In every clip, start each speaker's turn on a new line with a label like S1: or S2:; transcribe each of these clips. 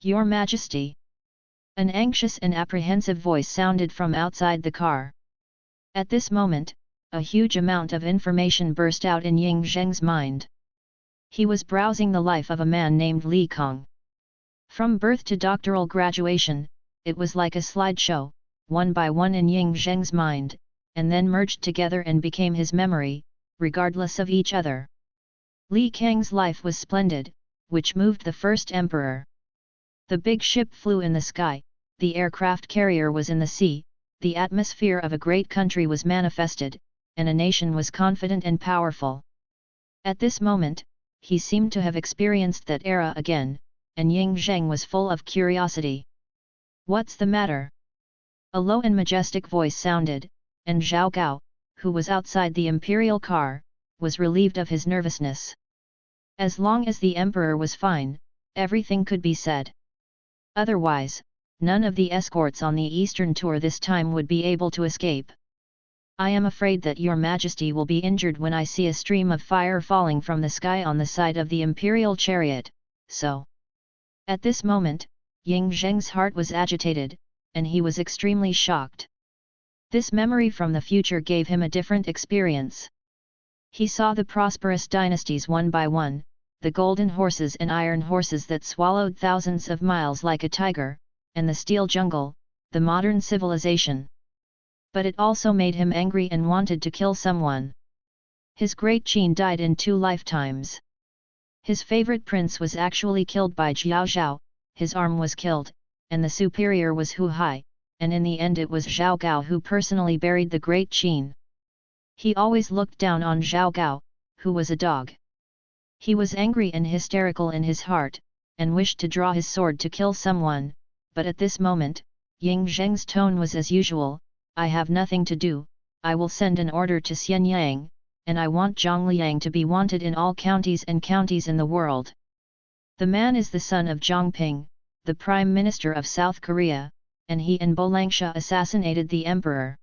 S1: Your Majesty! An anxious and apprehensive voice sounded from outside the car. At this moment, a huge amount of information burst out in Ying Zheng's mind. He was browsing the life of a man named Li Kong. From birth to doctoral graduation, it was like a slideshow, one by one in Ying Zheng's mind, and then merged together and became his memory, regardless of each other. Li Kang's life was splendid, which moved the first emperor. The big ship flew in the sky, the aircraft carrier was in the sea, the atmosphere of a great country was manifested, and a nation was confident and powerful. At this moment, he seemed to have experienced that era again, and Ying Zheng was full of curiosity. What's the matter? A low and majestic voice sounded, and Zhao Gao, who was outside the imperial car, was relieved of his nervousness. As long as the emperor was fine, everything could be said. Otherwise, none of the escorts on the eastern tour this time would be able to escape. I am afraid that your majesty will be injured when I see a stream of fire falling from the sky on the side of the imperial chariot, so. At this moment, Ying Zheng's heart was agitated, and he was extremely shocked. This memory from the future gave him a different experience. He saw the prosperous dynasties one by one, the golden horses and iron horses that swallowed thousands of miles like a tiger, and the steel jungle, the modern civilization. But it also made him angry and wanted to kill someone. His great Qin died in 2 lifetimes. His favorite prince was actually killed by Jiao Zhao, his arm was killed, and the superior was Hu Hai, and in the end it was Zhao Gao who personally buried the great Qin. He always looked down on Zhao Gao, who was a dog. He was angry and hysterical in his heart, and wished to draw his sword to kill someone, but at this moment, Ying Zheng's tone was as usual, I have nothing to do, I will send an order to Xianyang, and I want Zhang Liang to be wanted in all counties and counties in the world. The man is the son of Zhang Ping, the Prime Minister of South Korea, and he and Bolangsha assassinated the emperor.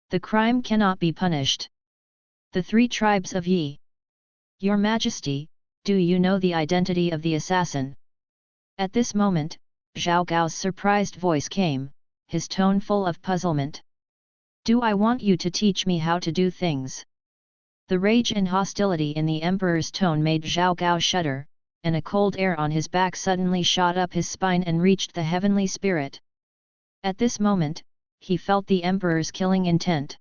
S1: The crime cannot be punished. The 3 tribes of Yi. Your Majesty, do you know the identity of the assassin? At this moment, Zhao Gao's surprised voice came, his tone full of puzzlement. Do I want you to teach me how to do things? The rage and hostility in the emperor's tone made Zhao Gao shudder, and a cold air on his back suddenly shot up his spine and reached the heavenly spirit. At this moment, he felt the emperor's killing intent.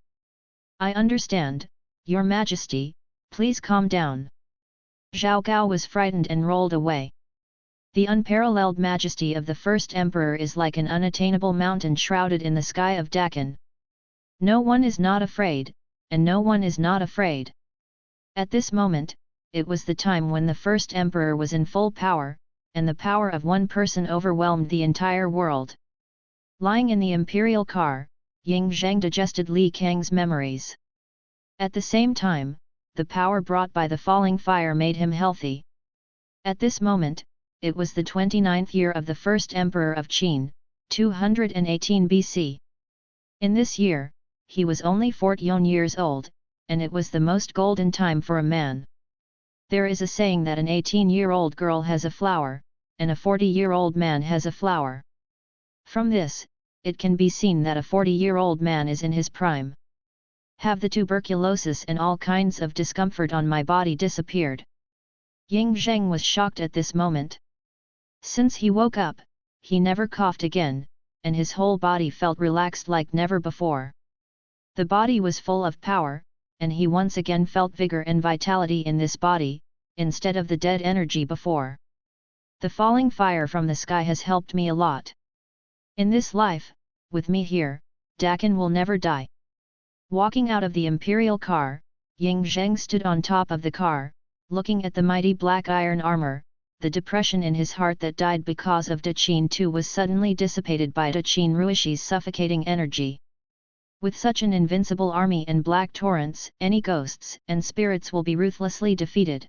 S1: I understand, Your Majesty, please calm down. Zhao Gao was frightened and rolled away. The unparalleled majesty of the first emperor is like an unattainable mountain shrouded in the sky of Dakan. No one is not afraid, and no one is not afraid. At this moment, it was the time when the first emperor was in full power, and the power of one person overwhelmed the entire world. Lying in the imperial car, Ying Zheng digested Li Kang's memories. At the same time, the power brought by the falling fire made him healthy. At this moment, it was the 29th year of the first emperor of Qin, 218 BC. In this year, he was only 14 years old, and it was the most golden time for a man. There is a saying that an 18-year-old girl has a flower, and a 40-year-old man has a flower. From this, it can be seen that a 40-year-old man is in his prime. Have the tuberculosis and all kinds of discomfort on my body disappeared? Ying Zheng was shocked at this moment. Since he woke up, he never coughed again, and his whole body felt relaxed like never before. The body was full of power, and he once again felt vigor and vitality in this body, instead of the dead energy before. The falling fire from the sky has helped me a lot. In this life, with me here, Dakan will never die. Walking out of the imperial car, Ying Zheng stood on top of the car, looking at the mighty black iron armor. The depression in his heart that died because of Daqin too was suddenly dissipated by Daqin Ruishi's suffocating energy. With such an invincible army and black torrents, any ghosts and spirits will be ruthlessly defeated.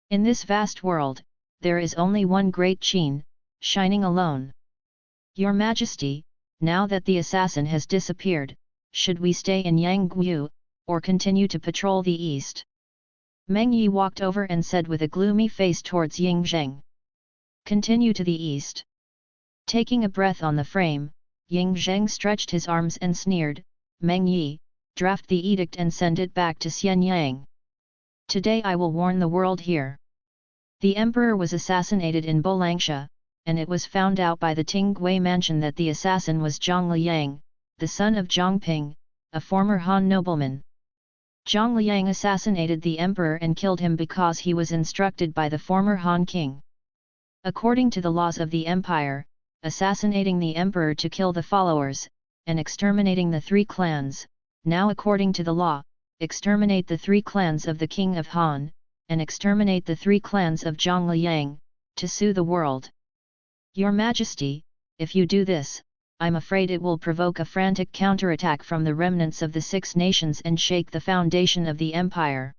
S1: In this vast world, there is only one great Qin, shining alone. Your Majesty, now that the assassin has disappeared, should we stay in Yanggu, or continue to patrol the east? Meng Yi walked over and said with a gloomy face towards Ying Zheng. Continue to the east. Taking a breath on the frame, Ying Zheng stretched his arms and sneered, "Meng Yi, draft the edict and send it back to Xianyang. Today I will warn the world here. The emperor was assassinated in Bolangsha, and it was found out by the Tinggui mansion that the assassin was Zhang Liang, the son of Zhang Ping, a former Han nobleman. Zhang Liang assassinated the emperor and killed him because he was instructed by the former Han king. According to the laws of the empire, assassinating the emperor to kill the followers, and exterminating the three clans. Now according to the law, exterminate the three clans of the king of Han, and exterminate the three clans of Zhang Liang, to sue the world. Your Majesty, if you do this, I'm afraid it will provoke a frantic counterattack from the remnants of the Six Nations and shake the foundation of the empire."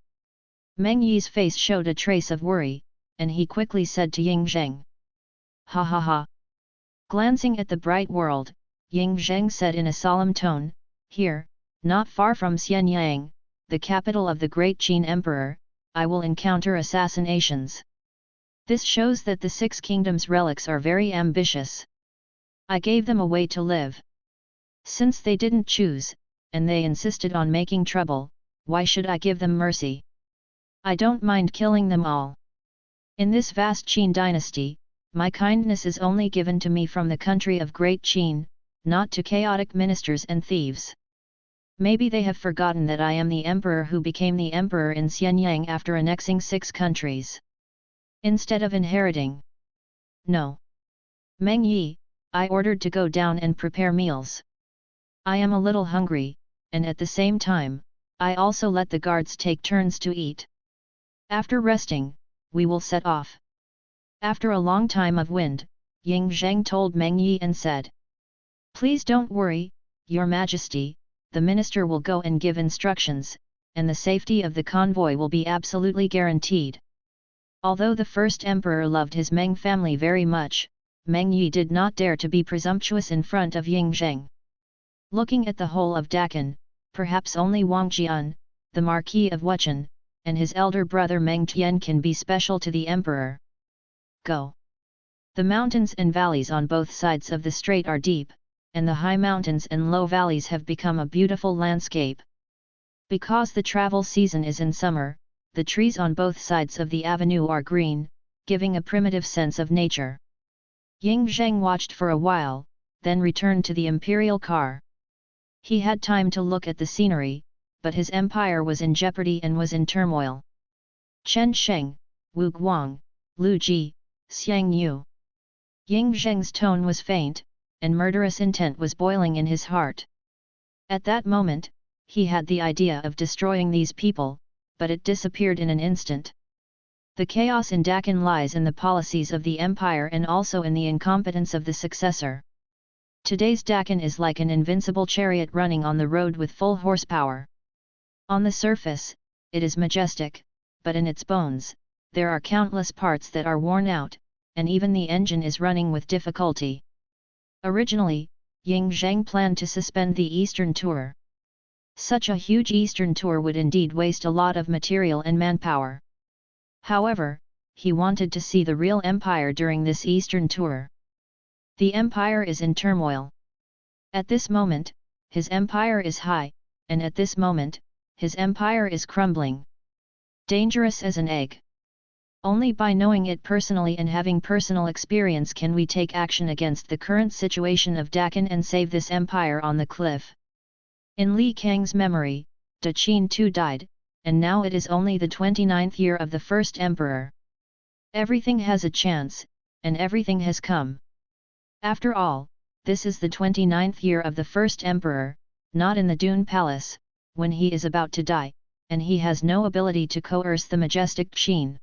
S1: Meng Yi's face showed a trace of worry, and he quickly said to Ying Zheng, "Ha ha ha." Glancing at the bright world, Ying Zheng said in a solemn tone, "Here, not far from Xianyang, the capital of the great Qin Emperor, I will encounter assassinations. This shows that the Six Kingdoms relics are very ambitious. I gave them a way to live. Since they didn't choose, and they insisted on making trouble, why should I give them mercy? I don't mind killing them all. In this vast Qin dynasty, my kindness is only given to me from the country of Great Qin, not to chaotic ministers and thieves. Maybe they have forgotten that I am the emperor who became the emperor in Xianyang after annexing 6 countries. Instead of inheriting. No. Meng Yi, I ordered to go down and prepare meals. I am a little hungry, and at the same time, I also let the guards take turns to eat. After resting, we will set off." After a long time of wind, Ying Zheng told Meng Yi and said, "Please don't worry, Your Majesty, the minister will go and give instructions, and the safety of the convoy will be absolutely guaranteed." Although the first emperor loved his Meng family very much, Meng Yi did not dare to be presumptuous in front of Ying Zheng. Looking at the whole of Dakan, perhaps only Wang Jian, the Marquis of Wuchen, and his elder brother Meng Tian can be special to the emperor. Go! The mountains and valleys on both sides of the strait are deep, and the high mountains and low valleys have become a beautiful landscape. Because the travel season is in summer, the trees on both sides of the avenue are green, giving a primitive sense of nature. Ying Zheng watched for a while, then returned to the imperial car. He had time to look at the scenery, but his empire was in jeopardy and was in turmoil. Chen Sheng, Wu Guang, Lu Ji, Xiang Yu. Ying Zheng's tone was faint, and murderous intent was boiling in his heart. At that moment, he had the idea of destroying these people, but it disappeared in an instant. The chaos in Dakan lies in the policies of the empire and also in the incompetence of the successor. Today's Dakan is like an invincible chariot running on the road with full horsepower. On the surface, it is majestic, but in its bones, there are countless parts that are worn out, and even the engine is running with difficulty. Originally, Ying Zheng planned to suspend the Eastern Tour. Such a huge Eastern Tour would indeed waste a lot of material and manpower. However, he wanted to see the real empire during this Eastern Tour. The empire is in turmoil. At this moment, his empire is high, and at this moment, his empire is crumbling. Dangerous as an egg. Only by knowing it personally and having personal experience can we take action against the current situation of Dakan and save this empire on the cliff. In Li Kang's memory, Da Qin too died, and now it is only the 29th year of the first emperor. Everything has a chance, and everything has come. After all, this is the 29th year of the first emperor, not in the Dune Palace, when he is about to die, and he has no ability to coerce the majestic Qin.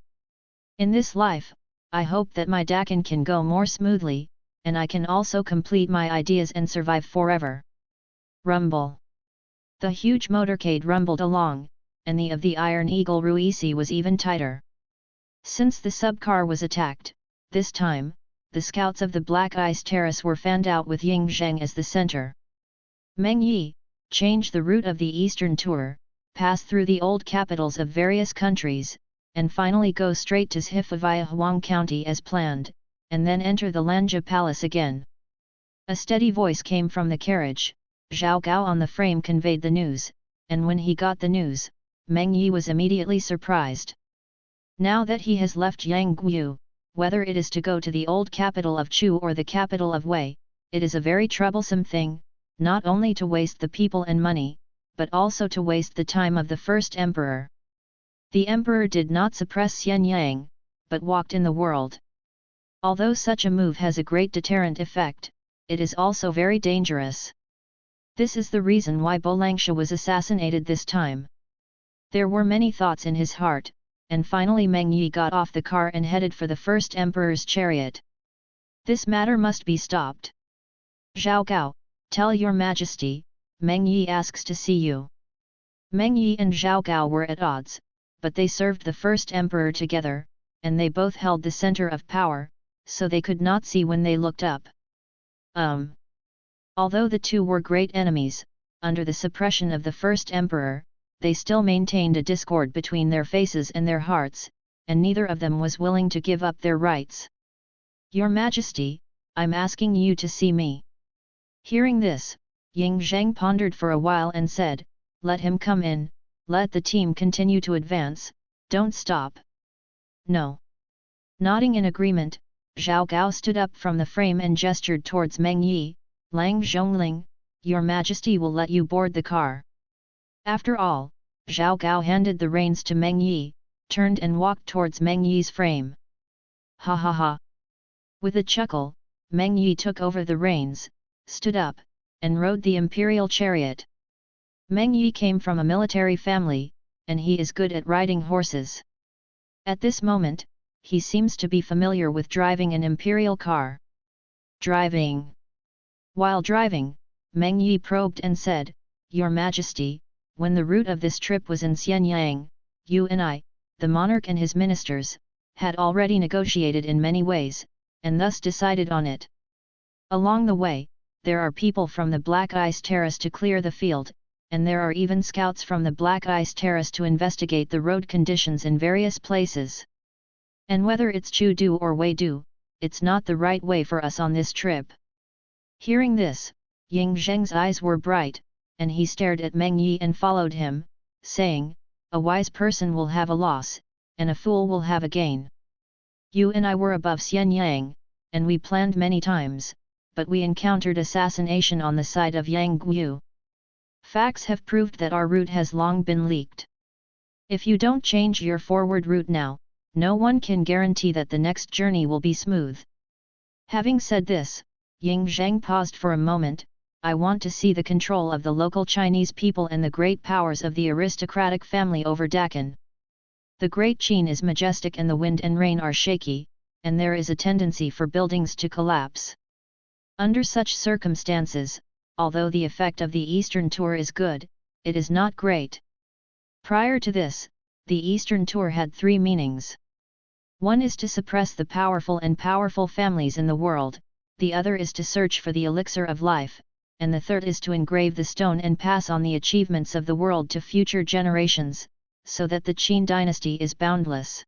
S1: In this life, I hope that my Dakan can go more smoothly, and I can also complete my ideas and survive forever. Rumble. The huge motorcade rumbled along, and the of the Iron Eagle Ruisi was even tighter. Since the subcar was attacked, this time, the scouts of the Black Ice Terrace were fanned out with Ying Zheng as the center. Meng Yi, change the route of the Eastern Tour, pass through the old capitals of various countries, and finally go straight to Zhifa via Huang County as planned, and then enter the Lanja Palace again. A steady voice came from the carriage. Zhao Gao on the frame conveyed the news, and when he got the news, Meng Yi was immediately surprised. Now that he has left Yangguo, whether it is to go to the old capital of Chu or the capital of Wei, it is a very troublesome thing, not only to waste the people and money, but also to waste the time of the first emperor. The emperor did not suppress Xian Yang, but walked in the world. Although such a move has a great deterrent effect, it is also very dangerous. This is the reason why Bolangsha was assassinated this time. There were many thoughts in his heart, and finally Meng Yi got off the car and headed for the first emperor's chariot. This matter must be stopped. Zhao Gao, tell your majesty, Meng Yi asks to see you. Meng Yi and Zhao Gao were at odds, but they served the first emperor together, and they both held the center of power, so they could not see when they looked up. Although the two were great enemies, under the suppression of the first emperor, they still maintained a discord between their faces and their hearts, and neither of them was willing to give up their rights. Your Majesty, I'm asking you to see me. Hearing this, Ying Zheng pondered for a while and said, let him come in, let the team continue to advance, don't stop. No. Nodding in agreement, Zhao Gao stood up from the frame and gestured towards Meng Yi, Lang Zhongling, your Majesty will let you board the car. After all, Zhao Gao handed the reins to Meng Yi, turned and walked towards Meng Yi's frame. Ha ha ha. With a chuckle, Meng Yi took over the reins, stood up, and rode the imperial chariot. Meng Yi came from a military family, and he is good at riding horses. At this moment, he seems to be familiar with driving an imperial car. Driving. While driving, Meng Yi probed and said, Your Majesty, when the route of this trip was in Xianyang, you and I, the monarch and his ministers, had already negotiated in many ways, and thus decided on it. Along the way, there are people from the Black Ice Terrace to clear the field, and there are even scouts from the Black Ice Terrace to investigate the road conditions in various places. And whether it's Chu-do or Wei-do, it's not the right way for us on this trip. Hearing this, Ying Zheng's eyes were bright, and he stared at Meng Yi and followed him, saying, a wise person will have a loss, and a fool will have a gain. You and I were above Xianyang, and we planned many times, but we encountered assassination on the side of Yangguo. Facts have proved that our route has long been leaked. If you don't change your forward route now, no one can guarantee that the next journey will be smooth. Having said this, Ying Zheng paused for a moment. I want to see the control of the local Chinese people and the great powers of the aristocratic family over Deccan. The Great Qin is majestic and the wind and rain are shaky, and there is a tendency for buildings to collapse. Under such circumstances, although the effect of the Eastern Tour is good, it is not great. Prior to this, the Eastern Tour had three meanings. One is to suppress the powerful and powerful families in the world, the other is to search for the elixir of life, and the third is to engrave the stone and pass on the achievements of the world to future generations, so that the Qin dynasty is boundless.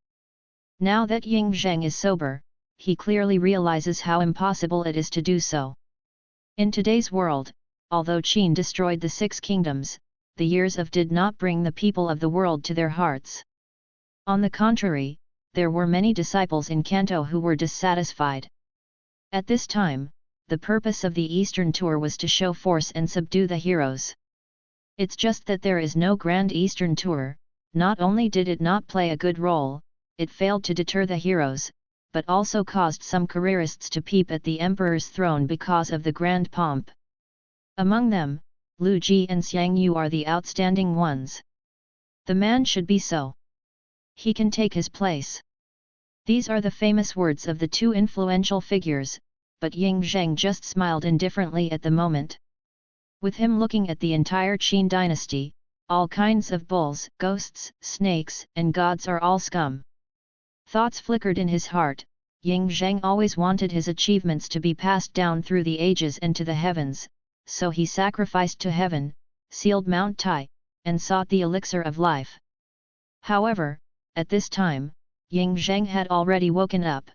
S1: Now that Ying Zheng is sober, he clearly realizes how impossible it is to do so. In today's world, although Qin destroyed the six kingdoms, the years of did not bring the people of the world to their hearts. On the contrary, there were many disciples in Kanto who were dissatisfied. At this time, the purpose of the Eastern Tour was to show force and subdue the heroes. It's just that there is no Grand Eastern Tour. Not only did it not play a good role, it failed to deter the heroes, but also caused some careerists to peep at the emperor's throne because of the grand pomp. Among them, Lu Ji and Xiang Yu are the outstanding ones. The man should be so. He can take his place. These are the famous words of the two influential figures, but Ying Zheng just smiled indifferently at the moment. With him looking at the entire Qin dynasty, all kinds of bulls, ghosts, snakes, and gods are all scum. Thoughts flickered in his heart. Ying Zheng always wanted his achievements to be passed down through the ages and to the heavens, so he sacrificed to heaven, sealed Mount Tai, and sought the elixir of life. However, at this time, Ying Zheng had already woken up.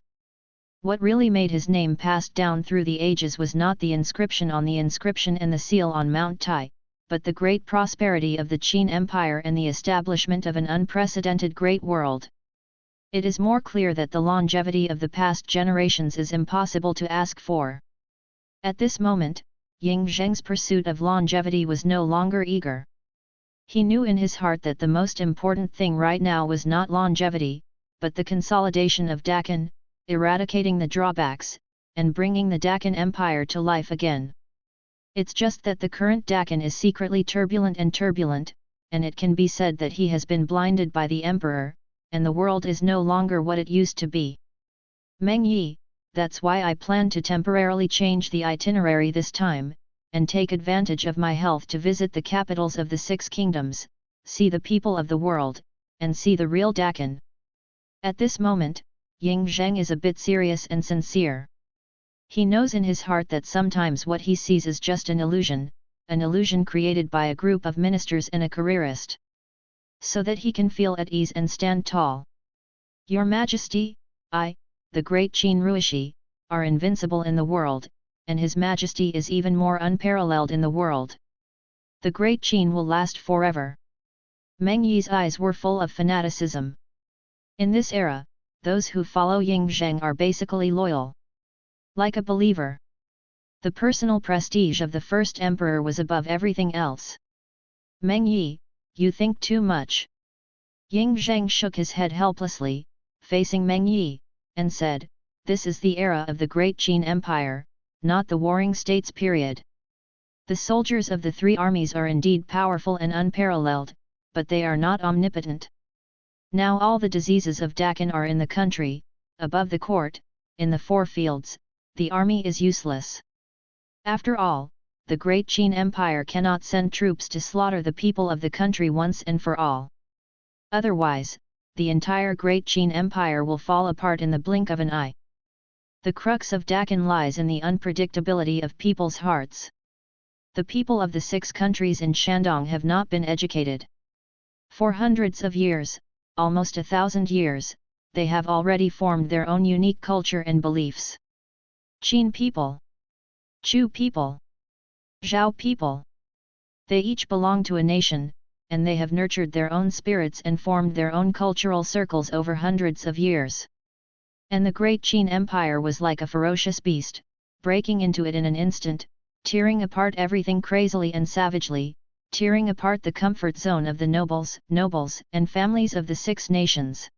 S1: What really made his name passed down through the ages was not the inscription on the inscription and the seal on Mount Tai, but the great prosperity of the Qin Empire and the establishment of an unprecedented great world. It is more clear that the longevity of the past generations is impossible to ask for. At this moment, Ying Zheng's pursuit of longevity was no longer eager. He knew in his heart that the most important thing right now was not longevity, but the consolidation of Dakin, eradicating the drawbacks, and bringing the Dakin Empire to life again. It's just that the current Dakin is secretly turbulent, and it can be said that he has been blinded by the Emperor, and the world is no longer what it used to be. Meng Yi, that's why I plan to temporarily change the itinerary this time, and take advantage of my health to visit the capitals of the Six Kingdoms, see the people of the world, and see the real Dakin. At this moment, Ying Zheng is a bit serious and sincere. He knows in his heart that sometimes what he sees is just an illusion created by a group of ministers and a careerist. So that he can feel at ease and stand tall. Your Majesty, I, the great Qin Ruishi, are invincible in the world, and His Majesty is even more unparalleled in the world. The great Qin will last forever. Meng Yi's eyes were full of fanaticism. In this era, those who follow Ying Zheng are basically loyal. Like a believer. The personal prestige of the first emperor was above everything else. Meng Yi, you think too much. Ying Zheng shook his head helplessly, facing Meng Yi, and said, this is the era of the great Qin Empire, not the Warring States period. The soldiers of the three armies are indeed powerful and unparalleled, but they are not omnipotent. Now all the diseases of Dakin are in the country, above the court, in the four fields, the army is useless. After all, the great Qin Empire cannot send troops to slaughter the people of the country once and for all. Otherwise, the entire great Qin Empire will fall apart in the blink of an eye. The crux of Dakin lies in the unpredictability of people's hearts. The people of the 6 countries in Shandong have not been educated. For hundreds of years, almost 1,000 years, they have already formed their own unique culture and beliefs. Qin people, Chu people, Zhao people. They each belong to a nation, and they have nurtured their own spirits and formed their own cultural circles over hundreds of years. And the great Qin Empire was like a ferocious beast, breaking into it in an instant, tearing apart everything crazily and savagely, tearing apart the comfort zone of the nobles and families of the 6 nations.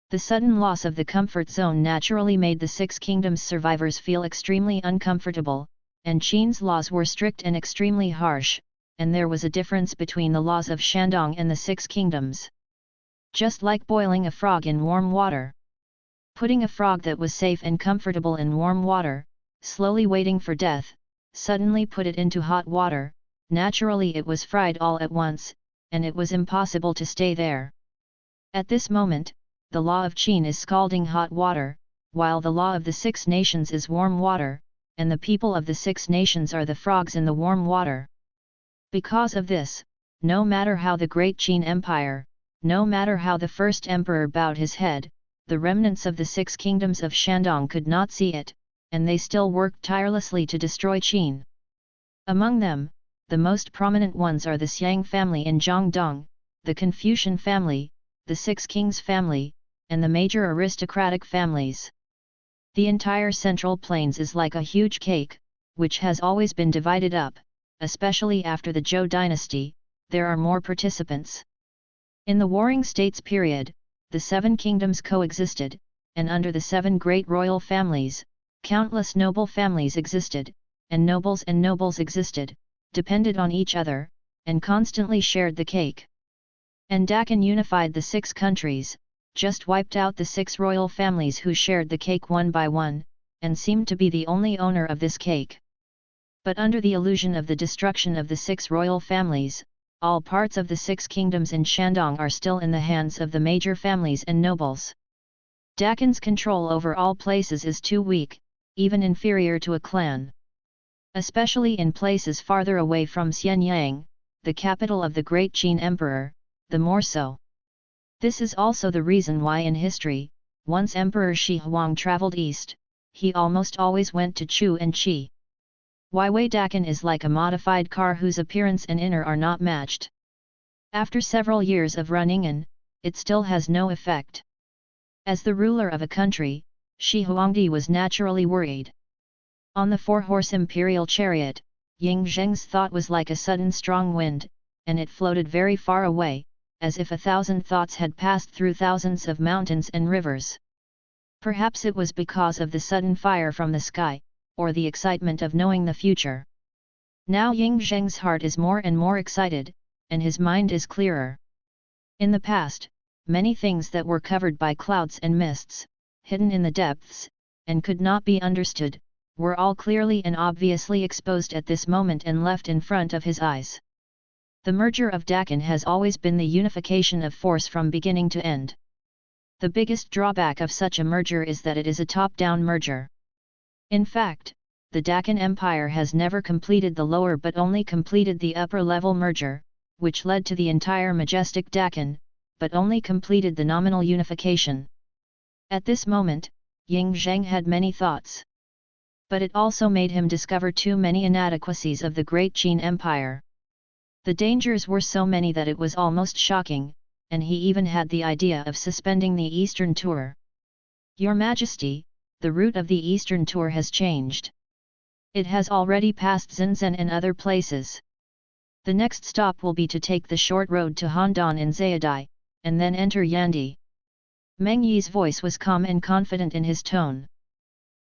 S1: The sudden loss of the comfort zone naturally made the 6 kingdoms' survivors feel extremely uncomfortable, and Qin's laws were strict and extremely harsh, and there was a difference between the laws of Shandong and the 6 kingdoms. Just like boiling a frog in warm water. Putting a frog that was safe and comfortable in warm water, slowly waiting for death, suddenly put it into hot water, naturally it was fried all at once, and it was impossible to stay there. At this moment, the law of Qin is scalding hot water, while the law of the 6 nations is warm water, and the people of the 6 nations are the frogs in the warm water. Because of this, no matter how the great Qin Empire, no matter how the first emperor bowed his head, the remnants of the 6 kingdoms of Shandong could not see it, and they still worked tirelessly to destroy Qin. Among them, the most prominent ones are the Xiang family in Jiangdong, the Confucian family, the 6 kings family, and the major aristocratic families. The entire Central Plains is like a huge cake, which has always been divided up, especially after the Zhou dynasty, there are more participants. In the Warring States period, the 7 kingdoms coexisted, and under the 7 great royal families, countless noble families existed, and nobles existed, depended on each other, and constantly shared the cake. And Dakin unified the 6 countries, just wiped out the 6 royal families who shared the cake one by one, and seemed to be the only owner of this cake. But under the illusion of the destruction of the 6 royal families, all parts of the 6 kingdoms in Shandong are still in the hands of the major families and nobles. Dakin's control over all places is too weak, even inferior to a clan. Especially in places farther away from Xianyang, the capital of the great Qin Emperor, the more so. This is also the reason why in history, once Emperor Shi Huang traveled east, he almost always went to Chu and Chi. Wei Dakin is like a modified car whose appearance and inner are not matched. After several years of running it still has no effect. As the ruler of a country, Shi Huangdi was naturally worried. On the four-horse imperial chariot, Ying Zheng's thought was like a sudden strong wind, and it floated very far away, as if 1,000 thoughts had passed through thousands of mountains and rivers. Perhaps it was because of the sudden fire from the sky, or the excitement of knowing the future. Now Ying Zheng's heart is more and more excited, and his mind is clearer. In the past, many things that were covered by clouds and mists, hidden in the depths, and could not be understood, were all clearly and obviously exposed at this moment and left in front of his eyes. The merger of Dakin has always been the unification of force from beginning to end. The biggest drawback of such a merger is that it is a top-down merger. In fact, the Dakin Empire has never completed the lower but only completed the upper-level merger, which led to the entire majestic Dakin, but only completed the nominal unification. At this moment, Ying Zheng had many thoughts. But it also made him discover too many inadequacies of the great Qin Empire. The dangers were so many that it was almost shocking, and he even had the idea of suspending the Eastern Tour. Your Majesty, the route of the Eastern Tour has changed. It has already passed Xinzhen and other places. The next stop will be to take the short road to Handan in Zayadai, and then enter Yandi. Meng Yi's voice was calm and confident in his tone.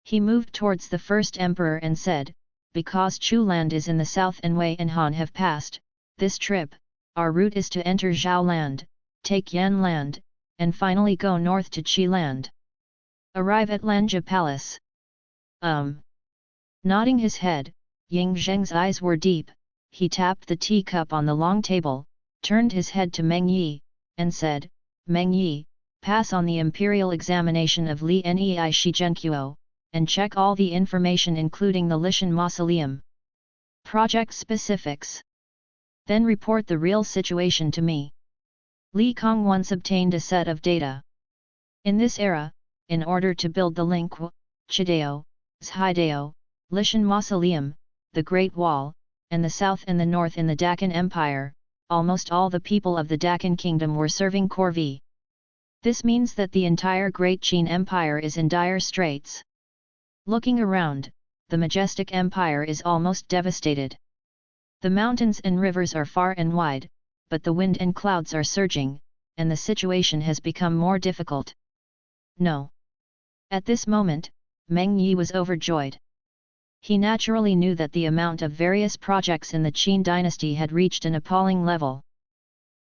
S1: He moved towards the first emperor and said, because Chu land is in the south and Wei and Han have passed, this trip, our route is to enter Zhao land, take Yan land, and finally go north to Qi land. Arrive at Lanja Palace. Nodding his head, Ying Zheng's eyes were deep, he tapped the teacup on the long table, turned his head to Meng Yi, and said, Meng Yi, pass on the imperial examination of Li Nei Shigenkuo, and check all the information including the Lishan Mausoleum. Project specifics. Then report the real situation to me. Li Kong once obtained a set of data. In this era, in order to build the Linghu, Chidao, Zhaidao, Lishan Mausoleum, the Great Wall, and the south and the north in the Dakin Empire, almost all the people of the Dakin Kingdom were serving corvée. This means that the entire Great Qin Empire is in dire straits. Looking around, the majestic empire is almost devastated. The mountains and rivers are far and wide, but the wind and clouds are surging, and the situation has become more difficult. No. At this moment, Meng Yi was overjoyed. He naturally knew that the amount of various projects in the Qin dynasty had reached an appalling level.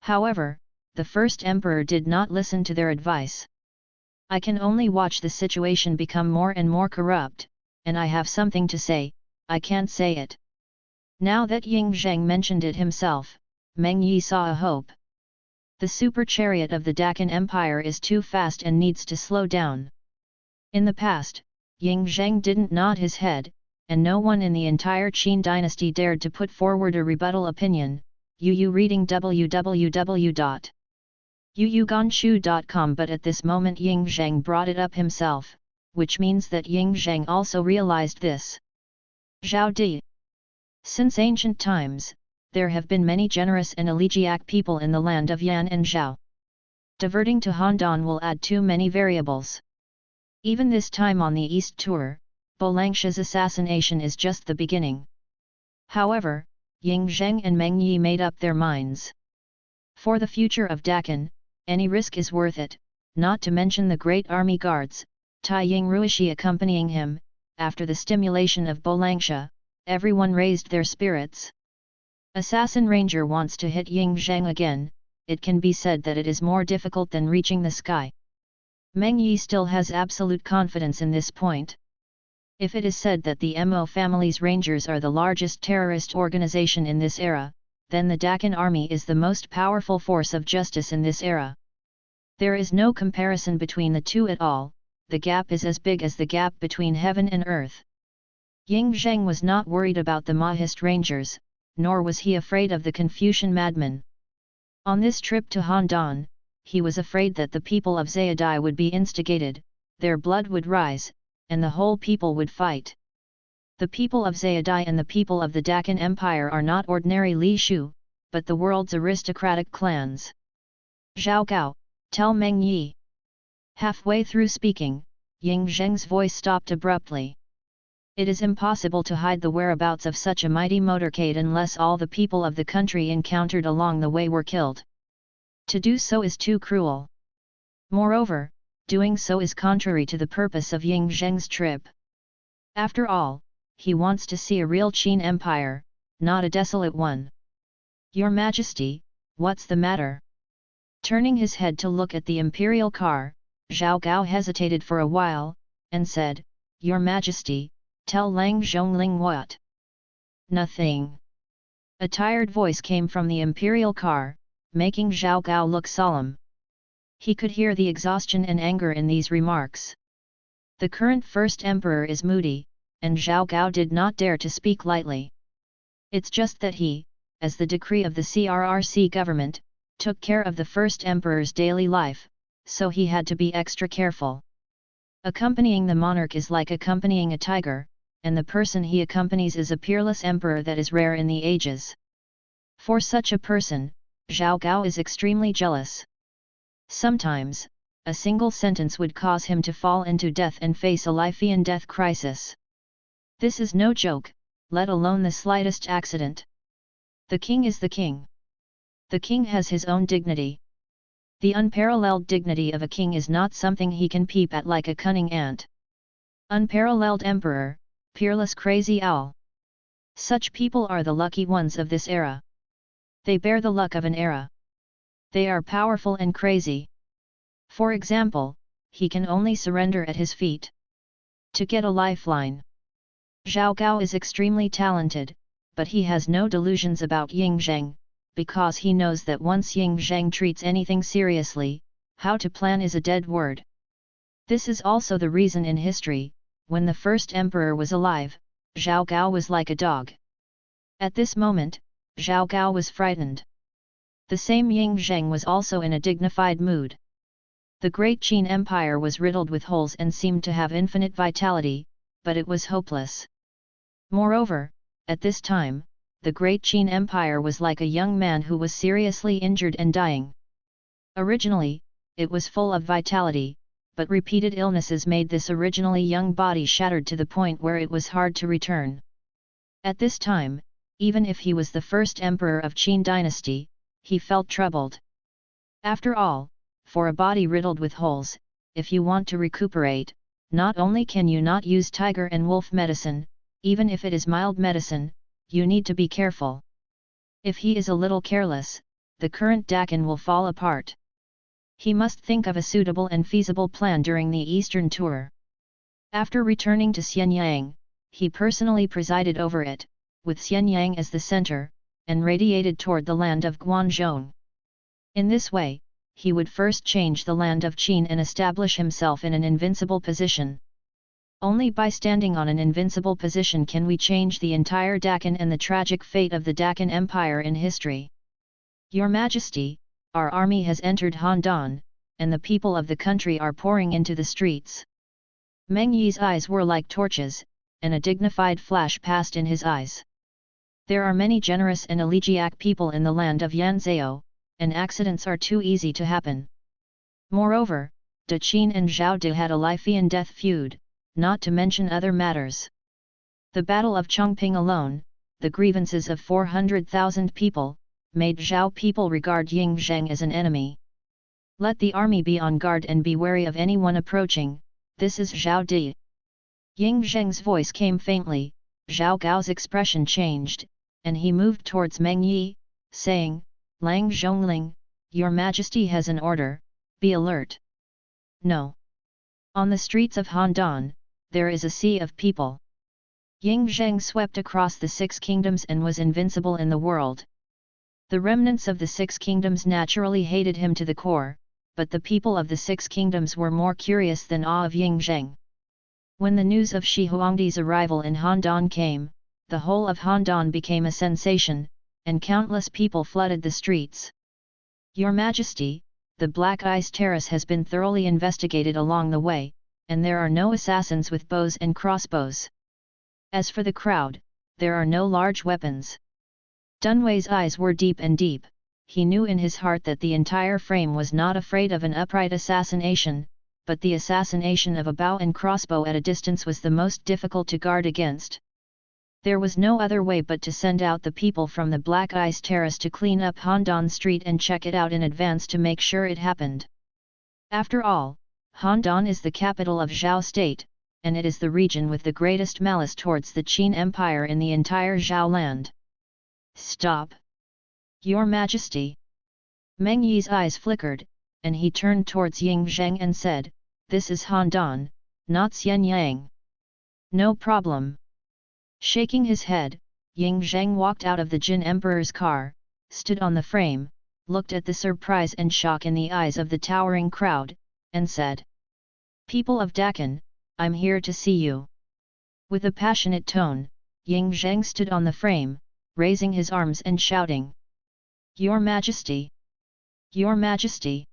S1: However, the first emperor did not listen to their advice. I can only watch the situation become more and more corrupt, and I have something to say, I can't say it. Now that Ying Zheng mentioned it himself, Meng Yi saw a hope. The super chariot of the Dakin Empire is too fast and needs to slow down. In the past, Ying Zheng didn't nod his head, and no one in the entire Qin dynasty dared to put forward a rebuttal opinion. Reading www.yuyuganshu.com. But at this moment Ying Zheng brought it up himself, which means that Ying Zheng also realized this. Zhao Di. Since ancient times, there have been many generous and elegiac people in the land of Yan and Zhao. Diverting to Handan will add too many variables. Even this time on the East Tour, Bolangsha's assassination is just the beginning. However, Ying Zheng and Meng Yi made up their minds. For the future of Dakin, any risk is worth it, not to mention the great army guards, Tai Ying Ruishi accompanying him. After the stimulation of Bolangsha, everyone raised their spirits. Assassin Ranger wants to hit Ying Zheng again. It can be said that it is more difficult than reaching the sky. Meng Yi still has absolute confidence in this point. If it is said that the Mo family's Rangers are the largest terrorist organization in this era, then the Dakin army is the most powerful force of justice in this era. There is no comparison between the two at all, the gap is as big as the gap between heaven and earth. Ying Zheng was not worried about the Maoist Rangers, nor was he afraid of the Confucian madmen. On this trip to Handan, he was afraid that the people of Zayadai would be instigated, their blood would rise, and the whole people would fight. The people of Zayadai and the people of the Deccan Empire are not ordinary Li Shu, but the world's aristocratic clans. Zhao Gao, tell Meng Yi. Halfway through speaking, Ying Zheng's voice stopped abruptly. It is impossible to hide the whereabouts of such a mighty motorcade unless all the people of the country encountered along the way were killed. To do so is too cruel. Moreover, doing so is contrary to the purpose of Ying Zheng's trip. After all, he wants to see a real Qin Empire, not a desolate one. Your Majesty, what's the matter? Turning his head to look at the imperial car, Zhao Gao hesitated for a while, and said, Your Majesty, tell Lang Zhongling what? Nothing. A tired voice came from the imperial car, making Zhao Gao look solemn. He could hear the exhaustion and anger in these remarks. The current first emperor is moody, and Zhao Gao did not dare to speak lightly. It's just that he, as the decree of the CRRC government, took care of the first emperor's daily life, so he had to be extra careful. Accompanying the monarch is like accompanying a tiger, and the person he accompanies is a peerless emperor that is rare in the ages. For such a person, Zhao Gao is extremely jealous. Sometimes, a single sentence would cause him to fall into death and face a life-and-death crisis. This is no joke, let alone the slightest accident. The king is the king. The king has his own dignity. The unparalleled dignity of a king is not something he can peep at like a cunning ant. Unparalleled emperor, peerless crazy owl. Such people are the lucky ones of this era. They bear the luck of an era. They are powerful and crazy. For example, he can only surrender at his feet. To get a lifeline. Zhao Gao is extremely talented, but he has no delusions about Ying Zheng, because he knows that once Ying Zheng treats anything seriously, how to plan is a dead word. This is also the reason in history, when the first emperor was alive, Zhao Gao was like a dog. At this moment, Zhao Gao was frightened. The same Ying Zheng was also in a dignified mood. The great Qin Empire was riddled with holes and seemed to have infinite vitality, but it was hopeless. Moreover, at this time, the great Qin Empire was like a young man who was seriously injured and dying. Originally, it was full of vitality, but repeated illnesses made this originally young body shattered to the point where it was hard to return. At this time, even if he was the first emperor of Qin dynasty, he felt troubled. After all, for a body riddled with holes, if you want to recuperate, not only can you not use tiger and wolf medicine, even if it is mild medicine, you need to be careful. If he is a little careless, the current Deccan will fall apart. He must think of a suitable and feasible plan during the Eastern tour. After returning to Xianyang, he personally presided over it, with Xianyang as the center, and radiated toward the land of Guanzhong. In this way, he would first change the land of Qin and establish himself in an invincible position. Only by standing on an invincible position can we change the entire Deccan and the tragic fate of the Deccan Empire in history. Your Majesty, our army has entered Handan, and the people of the country are pouring into the streets. Meng Yi's eyes were like torches, and a dignified flash passed in his eyes. There are many generous and elegiac people in the land of Yanzhou, and accidents are too easy to happen. Moreover, De Qin and Zhao De had a life-and-death feud, not to mention other matters. The Battle of Chongping alone, the grievances of 400,000 people, made Zhao people regard Ying Zheng as an enemy. Let the army be on guard and be wary of anyone approaching, this is Zhao Di. Ying Zheng's voice came faintly, Zhao Gao's expression changed, and he moved towards Meng Yi, saying, Lang Zhongling, your Majesty has an order, be alert. No. On the streets of Handan, there is a sea of people. Ying Zheng swept across the six kingdoms and was invincible in the world. The remnants of the six kingdoms naturally hated him to the core, but the people of the six kingdoms were more curious than awe of Ying Zheng. When the news of Shi Huangdi's arrival in Handan came, the whole of Handan became a sensation, and countless people flooded the streets. Your Majesty, the Black Ice Terrace has been thoroughly investigated along the way, and there are no assassins with bows and crossbows. As for the crowd, there are no large weapons. Dunway's eyes were deep and deep. He knew in his heart that the entire frame was not afraid of an upright assassination, but the assassination of a bow and crossbow at a distance was the most difficult to guard against. There was no other way but to send out the people from the Black Ice Terrace to clean up Handan Street and check it out in advance to make sure it happened. After all, Handan is the capital of Zhao State, and it is the region with the greatest malice towards the Qin Empire in the entire Zhao land. Stop! Your Majesty! Meng Yi's eyes flickered, and he turned towards Ying Zheng and said, "This is Handan, not Xianyang." "No problem." Shaking his head, Ying Zheng walked out of the Jin Emperor's car, stood on the frame, looked at the surprise and shock in the eyes of the towering crowd, and said, "People of Dakan, I'm here to see you." With a passionate tone, Ying Zheng stood on the frame, raising his arms and shouting, "Your Majesty! Your Majesty!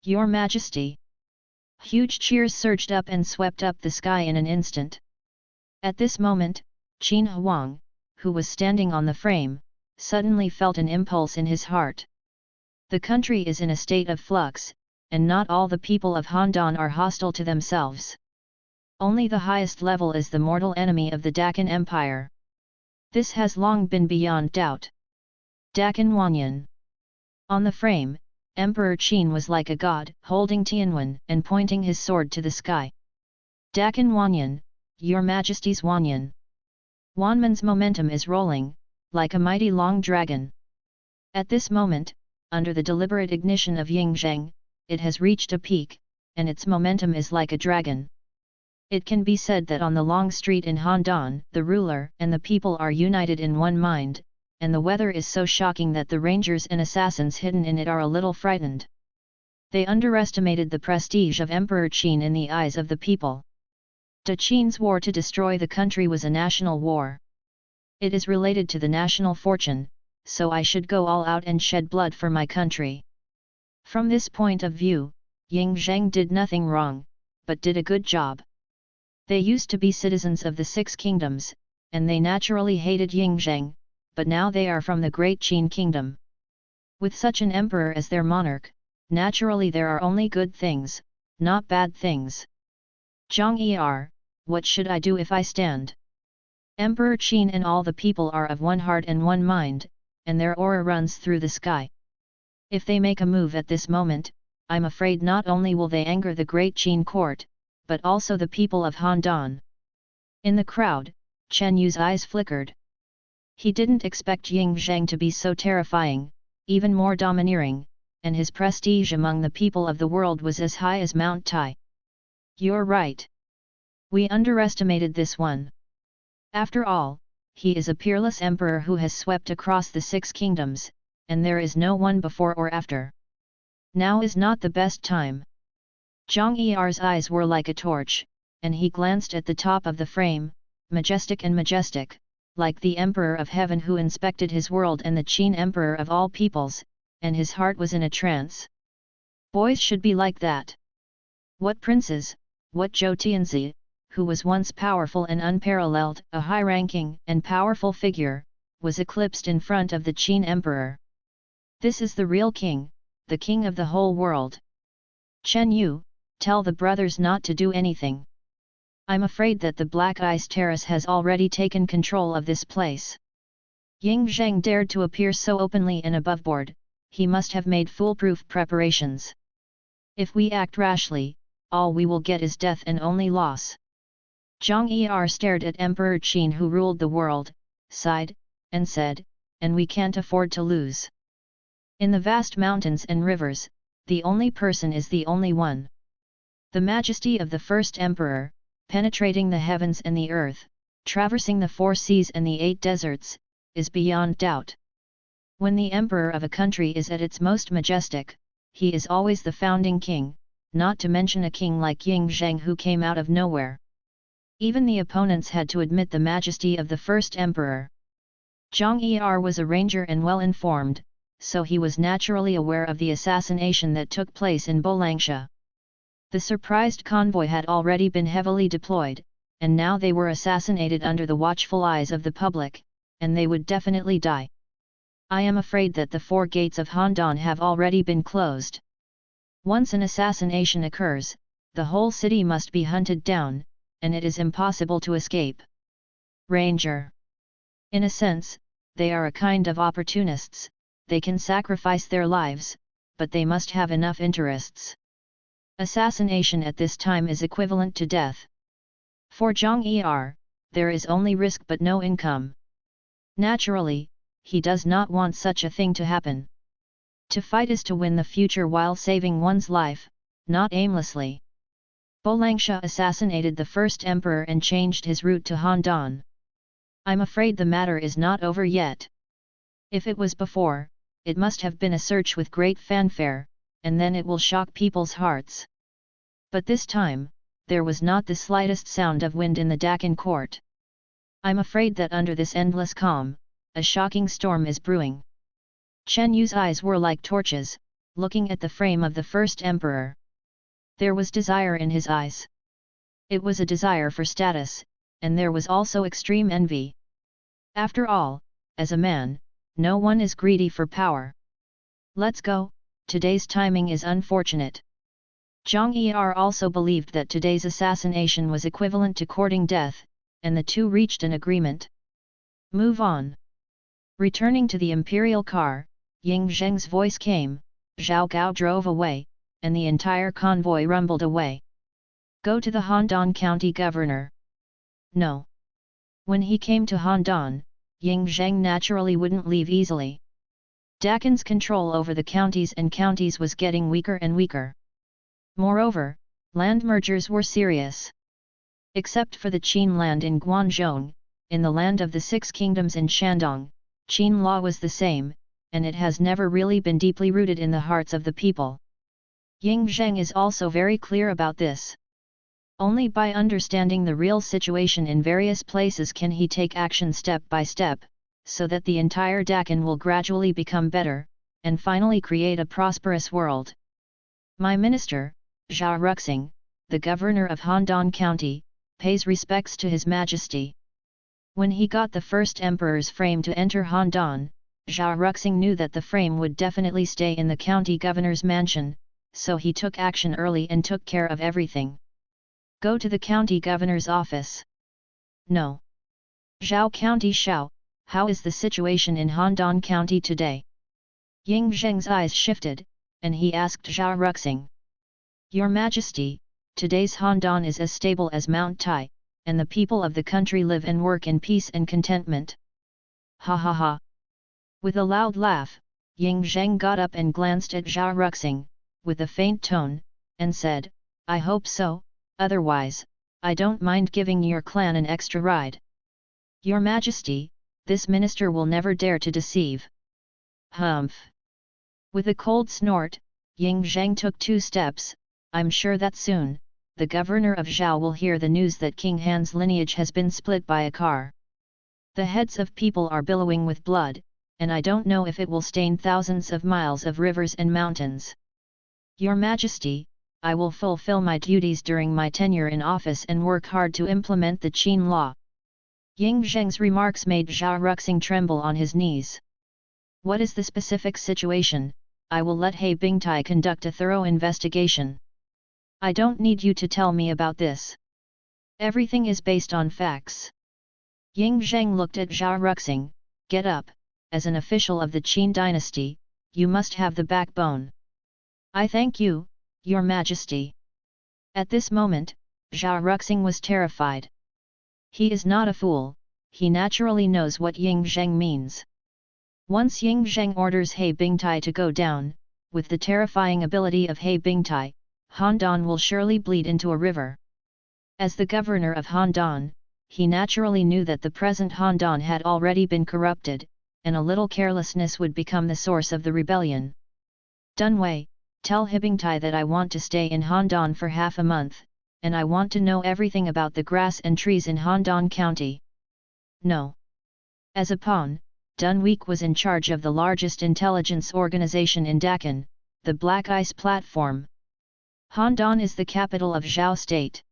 S1: Your Majesty!" Huge cheers surged up and swept up the sky in an instant. At this moment, Qin Huang, who was standing on the frame, suddenly felt an impulse in his heart. The country is in a state of flux, and not all the people of Handan are hostile to themselves. Only the highest level is the mortal enemy of the Dakan Empire. This has long been beyond doubt. Dakan Wanyan. On the frame, Emperor Qin was like a god, holding Tianwen and pointing his sword to the sky. "Dakan Wanyan, Your Majesty's Wanyan." Wanman's momentum is rolling, like a mighty long dragon. At this moment, under the deliberate ignition of Ying Zheng, it has reached a peak, and its momentum is like a dragon. It can be said that on the long street in Handan, the ruler and the people are united in one mind, and the weather is so shocking that the rangers and assassins hidden in it are a little frightened. They underestimated the prestige of Emperor Qin in the eyes of the people. Da Qin's war to destroy the country was a national war. It is related to the national fortune, so I should go all out and shed blood for my country. From this point of view, Ying Zheng did nothing wrong, but did a good job. They used to be citizens of the Six Kingdoms, and they naturally hated Ying Zheng, but now they are from the great Qin Kingdom. With such an emperor as their monarch, naturally there are only good things, not bad things. Zhang Er, what should I do if I stand? Emperor Qin and all the people are of one heart and one mind, and their aura runs through the sky. If they make a move at this moment, I'm afraid not only will they anger the great Qin court, but also the people of Handan. In the crowd, Chen Yu's eyes flickered. He didn't expect Ying Zheng to be so terrifying, even more domineering, and his prestige among the people of the world was as high as Mount Tai. You're right. We underestimated this one. After all, he is a peerless emperor who has swept across the Six Kingdoms, and there is no one before or after. Now is not the best time. Zhang Er's eyes were like a torch, and he glanced at the top of the frame, majestic and majestic, like the Emperor of Heaven who inspected his world and the Qin Emperor of all peoples, and his heart was in a trance. Boys should be like that. What princes, what Zhou Tianzi, who was once powerful and unparalleled, a high-ranking and powerful figure, was eclipsed in front of the Qin Emperor. This is the real king, the king of the whole world. Chen Yu, tell the brothers not to do anything. I'm afraid that the Black Ice Terrace has already taken control of this place. Ying Zheng dared to appear so openly and aboveboard, he must have made foolproof preparations. If we act rashly, all we will get is death and only loss. Zhang Er stared at Emperor Qin who ruled the world, sighed, and said, and we can't afford to lose. In the vast mountains and rivers, the only person is the only one. The majesty of the first emperor, penetrating the heavens and the earth, traversing the 4 seas and the 8 deserts, is beyond doubt. When the emperor of a country is at its most majestic, he is always the founding king, not to mention a king like Ying Zheng who came out of nowhere. Even the opponents had to admit the majesty of the first emperor. Zhang Er was a ranger and well informed, so he was naturally aware of the assassination that took place in Bolangsha. The surprised convoy had already been heavily deployed, and now they were assassinated under the watchful eyes of the public, and they would definitely die. I am afraid that the 4 gates of Handan have already been closed. Once an assassination occurs, the whole city must be hunted down, and it is impossible to escape. Ranger. In a sense, they are a kind of opportunists, they can sacrifice their lives, but they must have enough interests. Assassination at this time is equivalent to death. For Zhang Er, there is only risk but no income. Naturally, he does not want such a thing to happen. To fight is to win the future while saving one's life, not aimlessly. Bolangsha assassinated the first emperor and changed his route to Handan. I'm afraid the matter is not over yet. If it was before, it must have been a search with great fanfare, and then it will shock people's hearts. But this time, there was not the slightest sound of wind in the Deccan court. I'm afraid that under this endless calm, a shocking storm is brewing. Chen Yu's eyes were like torches, looking at the frame of the first emperor. There was desire in his eyes. It was a desire for status, and there was also extreme envy. After all, as a man, no one is greedy for power. Let's go, today's timing is unfortunate. Zhang Er also believed that today's assassination was equivalent to courting death, and the two reached an agreement. Move on. Returning to the imperial car, Ying Zheng's voice came, Zhao Gao drove away, and the entire convoy rumbled away. Go to the Handan County Governor. No. When he came to Handan, Ying Zheng naturally wouldn't leave easily. Deccan's control over the counties was getting weaker and weaker. Moreover, land mergers were serious. Except for the Qin land in Guangzhou, in the land of the 6 kingdoms in Shandong, Qin law was the same, and it has never really been deeply rooted in the hearts of the people. Ying Zheng is also very clear about this. Only by understanding the real situation in various places can he take action step by step, so that the entire Deccan will gradually become better, and finally create a prosperous world. My minister, Zhao Ruxing, the governor of Handan County, pays respects to His Majesty. When he got the first emperor's frame to enter Handan, Zhao Ruxing knew that the frame would definitely stay in the county governor's mansion, so he took action early and took care of everything. Go to the county governor's office. No. Zhao County Shao, how is the situation in Handan County today? Ying Zheng's eyes shifted, and he asked Zhao Ruxing. Your Majesty, today's Handan is as stable as Mount Tai, and the people of the country live and work in peace and contentment. Ha ha ha. With a loud laugh, Ying Zheng got up and glanced at Zhao Ruxing, with a faint tone, and said, I hope so, otherwise, I don't mind giving your clan an extra ride. Your Majesty, this minister will never dare to deceive. Humph. With a cold snort, Ying Zheng took 2 steps. I'm sure that soon, the governor of Zhao will hear the news that King Han's lineage has been split by a car. The heads of people are billowing with blood, and I don't know if it will stain thousands of miles of rivers and mountains. Your Majesty, I will fulfill my duties during my tenure in office and work hard to implement the Qin law. Ying Zheng's remarks made Zhao Ruxing tremble on his knees. What is the specific situation? I will let He Bingtai conduct a thorough investigation. I don't need you to tell me about this. Everything is based on facts. Ying Zheng looked at Zhao Ruxing. Get up, as an official of the Qin dynasty, you must have the backbone. I thank you, Your Majesty. At this moment, Zhao Ruxing was terrified. He is not a fool, he naturally knows what Ying Zheng means. Once Ying Zheng orders He Bingtai to go down, with the terrifying ability of He Bingtai, Handan will surely bleed into a river. As the governor of Handan, he naturally knew that the present Handan had already been corrupted, and a little carelessness would become the source of the rebellion. Dunwei, tell He Bingtai that I want to stay in Handan for half a month, and I want to know everything about the grass and trees in Handan County. No. As a pawn, Dunweek was in charge of the largest intelligence organization in Deccan, the Black Ice Platform. Handan is the capital of Zhao State.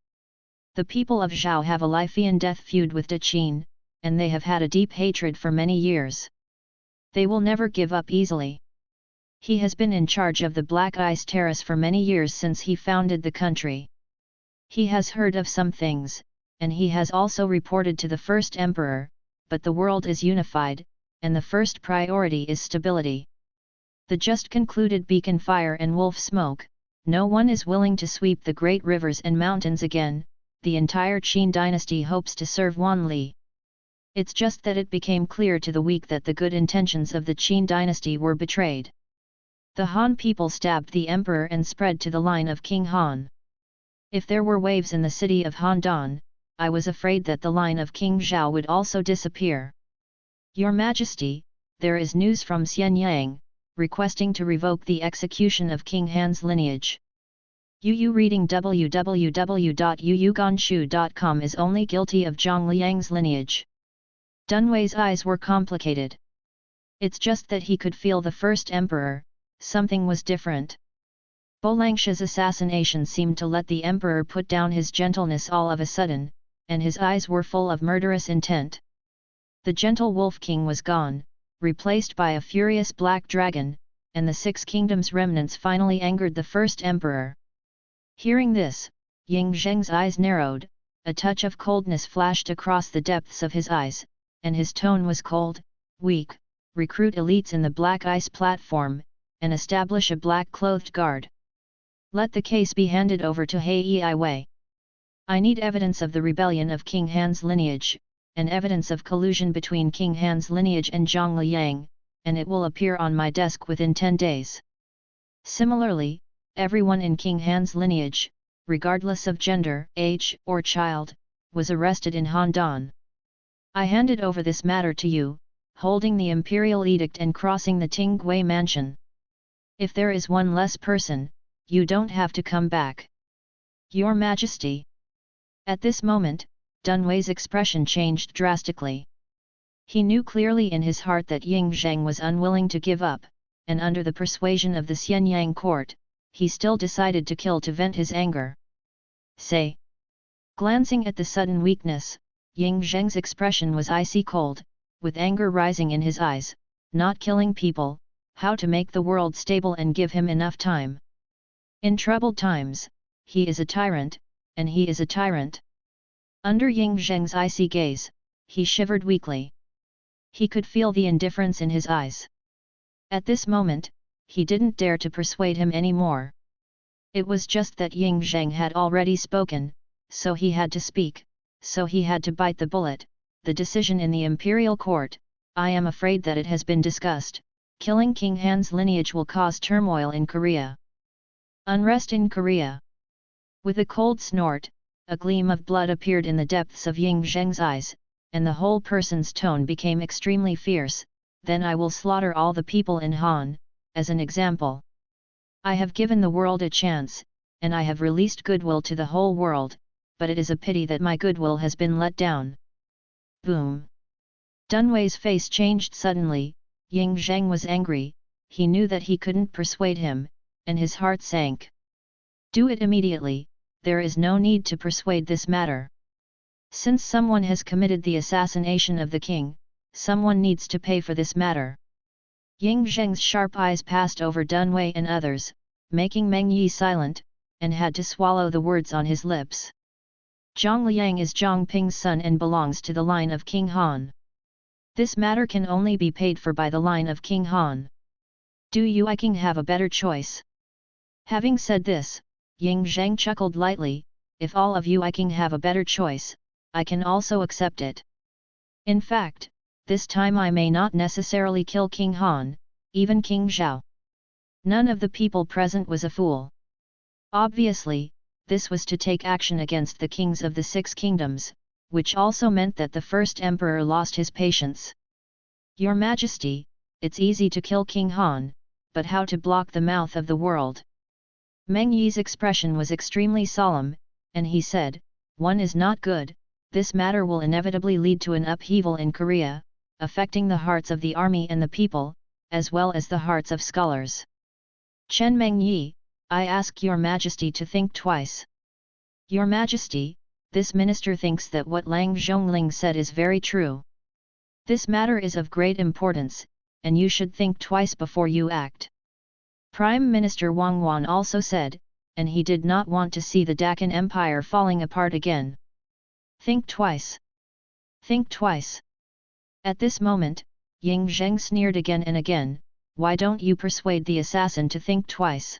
S1: The people of Zhao have a life-and-death feud with Qin, and they have had a deep hatred for many years. They will never give up easily. He has been in charge of the Black Ice Terrace for many years since he founded the country. He has heard of some things, and he has also reported to the first emperor, but the world is unified, and the first priority is stability. The just concluded beacon fire and wolf smoke, no one is willing to sweep the great rivers and mountains again. The entire Qin dynasty hopes to serve Wanli. It's just that it became clear to the weak that the good intentions of the Qin dynasty were betrayed. The Han people stabbed the emperor and spread to the line of King Han. If there were waves in the city of Handan, I was afraid that the line of King Zhao would also disappear. Your Majesty, there is news from Xianyang, requesting to revoke the execution of King Han's lineage. Yu reading www.yuyuganshu.com is only guilty of Zhang Liang's lineage. Dunwei's eyes were complicated. It's just that he could feel the first emperor, something was different. Bolangsha's assassination seemed to let the emperor put down his gentleness all of a sudden, and his eyes were full of murderous intent. The gentle Wolf King was gone, replaced by a furious black dragon, and the Six Kingdoms remnants finally angered the first emperor. Hearing this, Ying Zheng's eyes narrowed, a touch of coldness flashed across the depths of his eyes, and his tone was cold, weak. Recruit elites in the Black Ice platform, and establish a black-clothed guard. Let the case be handed over to Hei Wei. I need evidence of the rebellion of King Han's lineage, and evidence of collusion between King Han's lineage and Zhang Liang, and it will appear on my desk within 10 days. Similarly, everyone in King Han's lineage, regardless of gender, age, or child, was arrested in Handan. I handed over this matter to you, holding the imperial edict and crossing the Tingui mansion. If there is one less person, you don't have to come back. Your Majesty. At this moment, Dunwei's expression changed drastically. He knew clearly in his heart that Ying Zheng was unwilling to give up, and under the persuasion of the Xianyang court, he still decided to kill to vent his anger. Say. Glancing at the sudden weakness, Ying Zheng's expression was icy cold, with anger rising in his eyes. Not killing people, how to make the world stable and give him enough time. In troubled times, he is a tyrant, and he is a tyrant. Under Ying Zheng's icy gaze, he shivered weakly. He could feel the indifference in his eyes. At this moment, he didn't dare to persuade him any more. It was just that Ying Zheng had already spoken, so he had to speak, so he had to bite the bullet. The decision in the imperial court, I am afraid that it has been discussed. Killing King Han's lineage will cause turmoil in Korea. Unrest in Korea. With a cold snort, a gleam of blood appeared in the depths of Ying Zheng's eyes, and the whole person's tone became extremely fierce. Then I will slaughter all the people in Han, as an example. I have given the world a chance, and I have released goodwill to the whole world, but it is a pity that my goodwill has been let down. Boom! Dunwei's face changed suddenly. Ying Zheng was angry, he knew that he couldn't persuade him, and his heart sank. Do it immediately, there is no need to persuade this matter. Since someone has committed the assassination of the king, someone needs to pay for this matter. Ying Zheng's sharp eyes passed over Dunwei and others, making Meng Yi silent, and had to swallow the words on his lips. Zhang Liang is Zhang Ping's son and belongs to the line of King Han. This matter can only be paid for by the line of King Han. Do you I King have a better choice? Having said this, Ying Zheng chuckled lightly, if all of you I King have a better choice, I can also accept it. In fact, this time I may not necessarily kill King Han, even King Zhao. None of the people present was a fool. Obviously, this was to take action against the kings of the Six Kingdoms, which also meant that the first emperor lost his patience. Your Majesty, it's easy to kill King Han, but how to block the mouth of the world? Meng Yi's expression was extremely solemn, and he said, one is not good, this matter will inevitably lead to an upheaval in Korea, affecting the hearts of the army and the people, as well as the hearts of scholars. Chen Meng Yi, I ask your majesty to think twice. Your majesty, this minister thinks that what Lang Zhongling said is very true. This matter is of great importance, and you should think twice before you act. Prime Minister Wang Wan also said, and he did not want to see the Deccan Empire falling apart again. Think twice. Think twice. At this moment, Ying Zheng sneered again and again, why don't you persuade the assassin to think twice?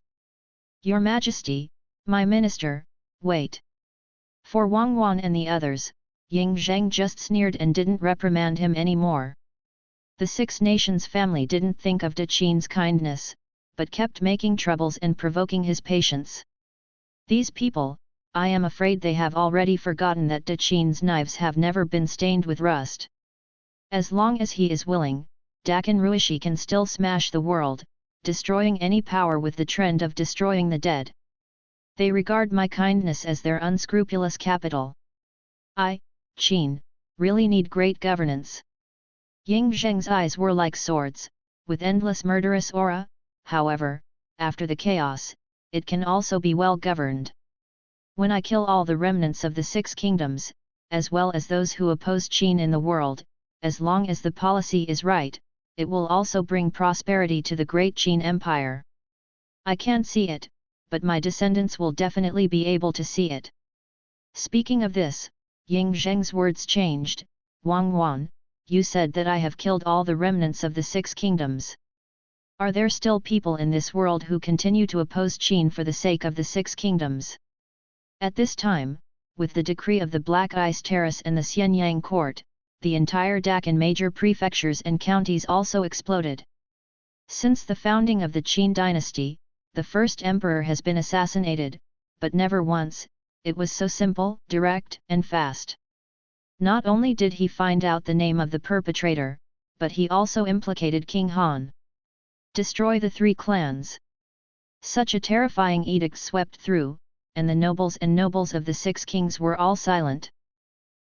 S1: Your Majesty, my minister, wait. For Wang Wan and the others, Ying Zheng just sneered and didn't reprimand him anymore. The Six Nations family didn't think of De Qin's kindness, but kept making troubles and provoking his patience. These people, I am afraid they have already forgotten that De Qin's knives have never been stained with rust. As long as he is willing, Dakin Ruishi can still smash the world, destroying any power with the trend of destroying the dead. They regard my kindness as their unscrupulous capital. I, Qin, really need great governance. Ying Zheng's eyes were like swords, with endless murderous aura, however, after the chaos, it can also be well governed. When I kill all the remnants of the Six Kingdoms, as well as those who oppose Qin in the world, as long as the policy is right, it will also bring prosperity to the great Qin Empire. I can't see it, but my descendants will definitely be able to see it. Speaking of this, Ying Zheng's words changed. Wang Wan, you said that I have killed all the remnants of the Six Kingdoms. Are there still people in this world who continue to oppose Qin for the sake of the Six Kingdoms? At this time, with the decree of the Black Ice Terrace and the Xianyang court, the entire Deccan major prefectures and counties also exploded. Since the founding of the Qin dynasty, the first emperor has been assassinated, but never once. It was so simple, direct, and fast. Not only did he find out the name of the perpetrator, but he also implicated King Han. Destroy the three clans. Such a terrifying edict swept through, and the nobles of the Six Kings were all silent.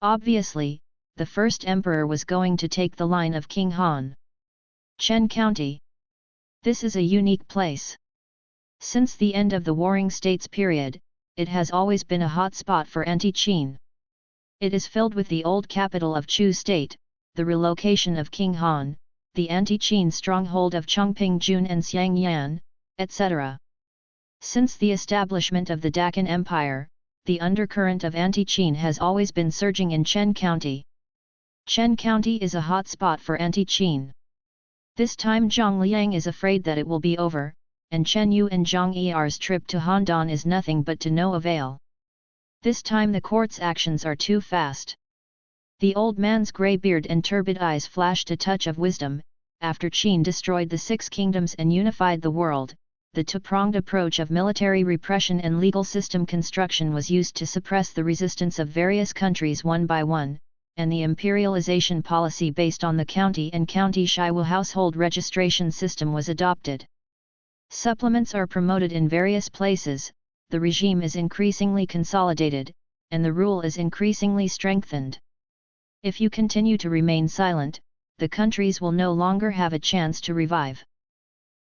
S1: Obviously, the first emperor was going to take the line of King Han. Chen County. This is a unique place. Since the end of the Warring States period, it has always been a hot spot for anti-Qin. It is filled with the old capital of Chu State, the relocation of King Han, the anti-Qin stronghold of Chongping Jun and Xiangyan, etc. Since the establishment of the Deccan Empire, the undercurrent of anti-Qin has always been surging in Chen County. Chen County is a hot spot for anti-Qin. This time Zhang Liang is afraid that it will be over, and Chen Yu and Zhang Er's trip to Handan is nothing but to no avail. This time the court's actions are too fast. The old man's grey beard and turbid eyes flashed a touch of wisdom. After Qin destroyed the Six Kingdoms and unified the world, the two-pronged approach of military repression and legal system construction was used to suppress the resistance of various countries one by one, and the imperialization policy based on the county and county Shiwu household registration system was adopted. Supplements are promoted in various places, the regime is increasingly consolidated, and the rule is increasingly strengthened. If you continue to remain silent, the countries will no longer have a chance to revive.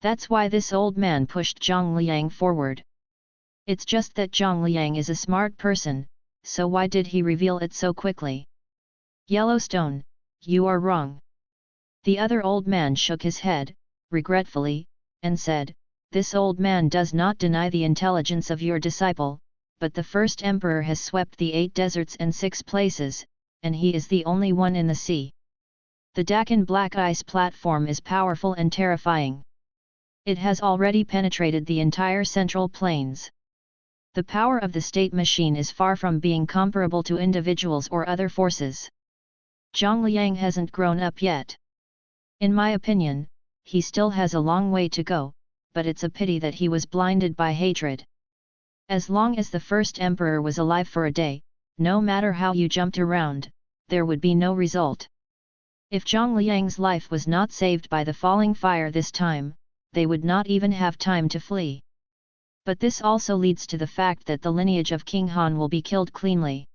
S1: That's why this old man pushed Zhang Liang forward. It's just that Zhang Liang is a smart person, so why did he reveal it so quickly? Yellowstone, you are wrong. The other old man shook his head, regretfully, and said, this old man does not deny the intelligence of your disciple, but the first emperor has swept the 8 deserts and 6 places, and he is the only one in the sea. The Deccan Black Ice platform is powerful and terrifying. It has already penetrated the entire Central Plains. The power of the state machine is far from being comparable to individuals or other forces. Zhang Liang hasn't grown up yet. In my opinion, he still has a long way to go, but it's a pity that he was blinded by hatred. As long as the first emperor was alive for a day, no matter how you jumped around, there would be no result. If Zhang Liang's life was not saved by the falling fire this time, they would not even have time to flee. But this also leads to the fact that the lineage of King Han will be killed cleanly.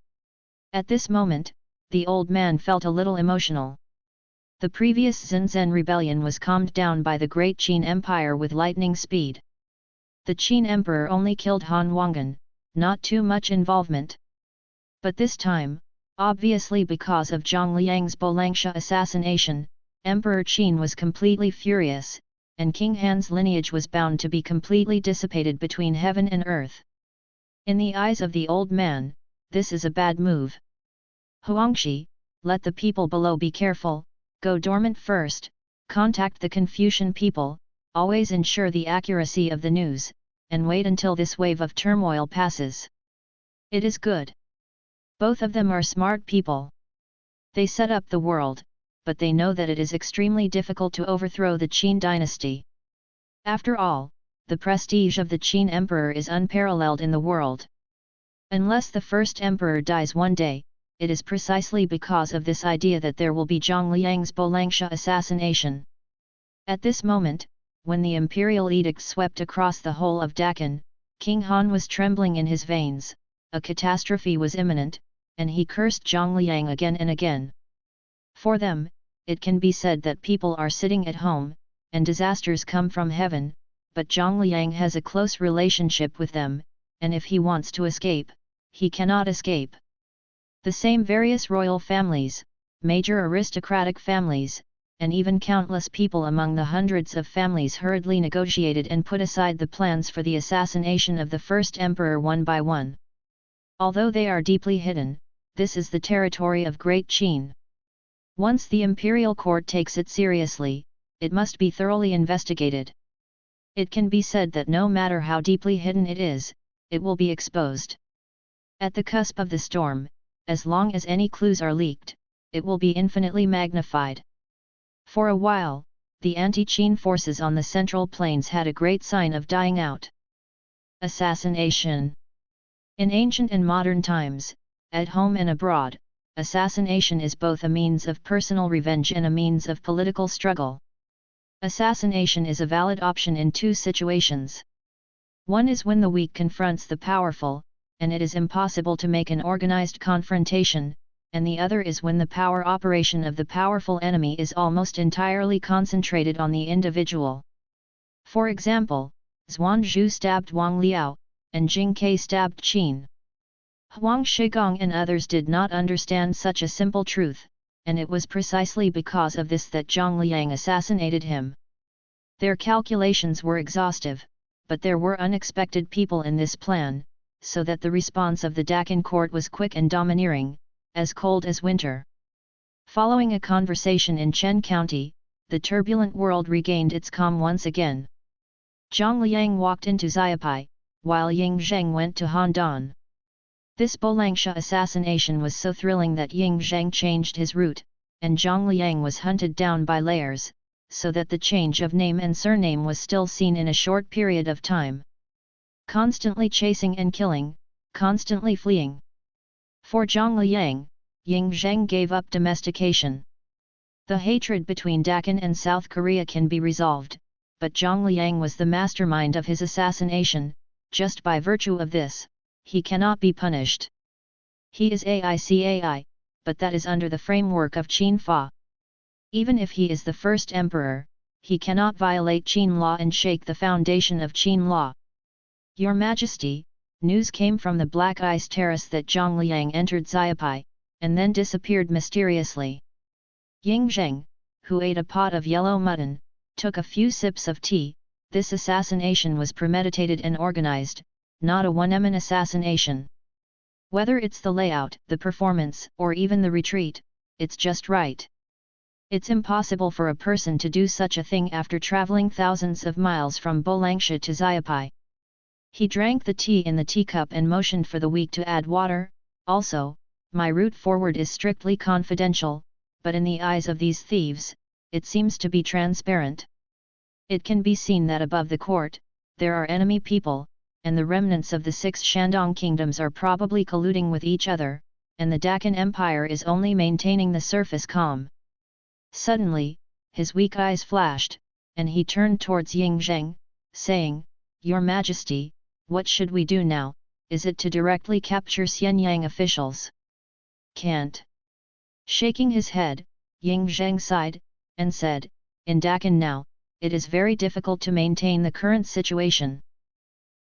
S1: At this moment, the old man felt a little emotional. The previous Xinzhen rebellion was calmed down by the great Qin Empire with lightning speed. The Qin emperor only killed Han Wangan, not too much involvement. But this time, obviously because of Zhang Liang's Bolangsha assassination, Emperor Qin was completely furious, and King Han's lineage was bound to be completely dissipated between heaven and earth. In the eyes of the old man, this is a bad move. Huangshi, let the people below be careful, go dormant first, contact the Confucian people, always ensure the accuracy of the news, and wait until this wave of turmoil passes. It is good. Both of them are smart people. They set up the world, but they know that it is extremely difficult to overthrow the Qin dynasty. After all, the prestige of the Qin emperor is unparalleled in the world. Unless the first emperor dies one day, it is precisely because of this idea that there will be Zhang Liang's Bolangsha assassination. At this moment, when the imperial edict swept across the whole of Deccan, King Han was trembling in his veins, a catastrophe was imminent, and he cursed Zhang Liang again and again. For them, it can be said that people are sitting at home, and disasters come from heaven, but Zhang Liang has a close relationship with them, and if he wants to escape, he cannot escape. The same various royal families, major aristocratic families, and even countless people among the hundreds of families hurriedly negotiated and put aside the plans for the assassination of the first emperor one by one. Although they are deeply hidden, this is the territory of Great Qin. Once the imperial court takes it seriously, it must be thoroughly investigated. It can be said that no matter how deeply hidden it is, it will be exposed. At the cusp of the storm, as long as any clues are leaked, it will be infinitely magnified. For a while, the anti-Qin forces on the Central Plains had a great sign of dying out. Assassination. In ancient and modern times, at home and abroad, assassination is both a means of personal revenge and a means of political struggle. Assassination is a valid option in two situations. One is when the weak confronts the powerful, and it is impossible to make an organized confrontation, and the other is when the power operation of the powerful enemy is almost entirely concentrated on the individual. For example, Xuan Zhu stabbed Wang Liao, and Jing Ke stabbed Qin. Huang Shigong and others did not understand such a simple truth, and it was precisely because of this that Zhang Liang assassinated him. Their calculations were exhaustive, but there were unexpected people in this plan, so that the response of the Deccan court was quick and domineering, as cold as winter. Following a conversation in Chen County, the turbulent world regained its calm once again. Zhang Liang walked into Xiapai, while Ying Zheng went to Handan. This Bolangsha assassination was so thrilling that Ying Zheng changed his route, and Zhang Liang was hunted down by layers, so that the change of name and surname was still seen in a short period of time. Constantly chasing and killing, constantly fleeing. For Zhang Liang, Ying Zheng gave up domestication. The hatred between Deccan and South Korea can be resolved, but Zhang Liang was the mastermind of his assassination. Just by virtue of this, he cannot be punished. He is AICAI, but that is under the framework of Qin Fa. Even if he is the first emperor, he cannot violate Qin law and shake the foundation of Qin law. Your Majesty, news came from the Black Ice Terrace that Zhang Liang entered Xiapai, and then disappeared mysteriously. Ying Zheng, who ate a pot of yellow mutton, took a few sips of tea. This assassination was premeditated and organized, not a one-man assassination. Whether it's the layout, the performance, or even the retreat, it's just right. It's impossible for a person to do such a thing after traveling thousands of miles from Bolangsha to Xiapai. He drank the tea in the teacup and motioned for the weak to add water. Also, my route forward is strictly confidential, but in the eyes of these thieves, it seems to be transparent. It can be seen that above the court, there are enemy people, and the remnants of the 6 Shandong kingdoms are probably colluding with each other, and the Deccan Empire is only maintaining the surface calm. Suddenly, his weak eyes flashed, and he turned towards Ying Zheng, saying, "Your Majesty, what should we do now? Is it to directly capture Xianyang officials?" "Can't." Shaking his head, Ying Zheng sighed, and said, "In Deccan now, it is very difficult to maintain the current situation.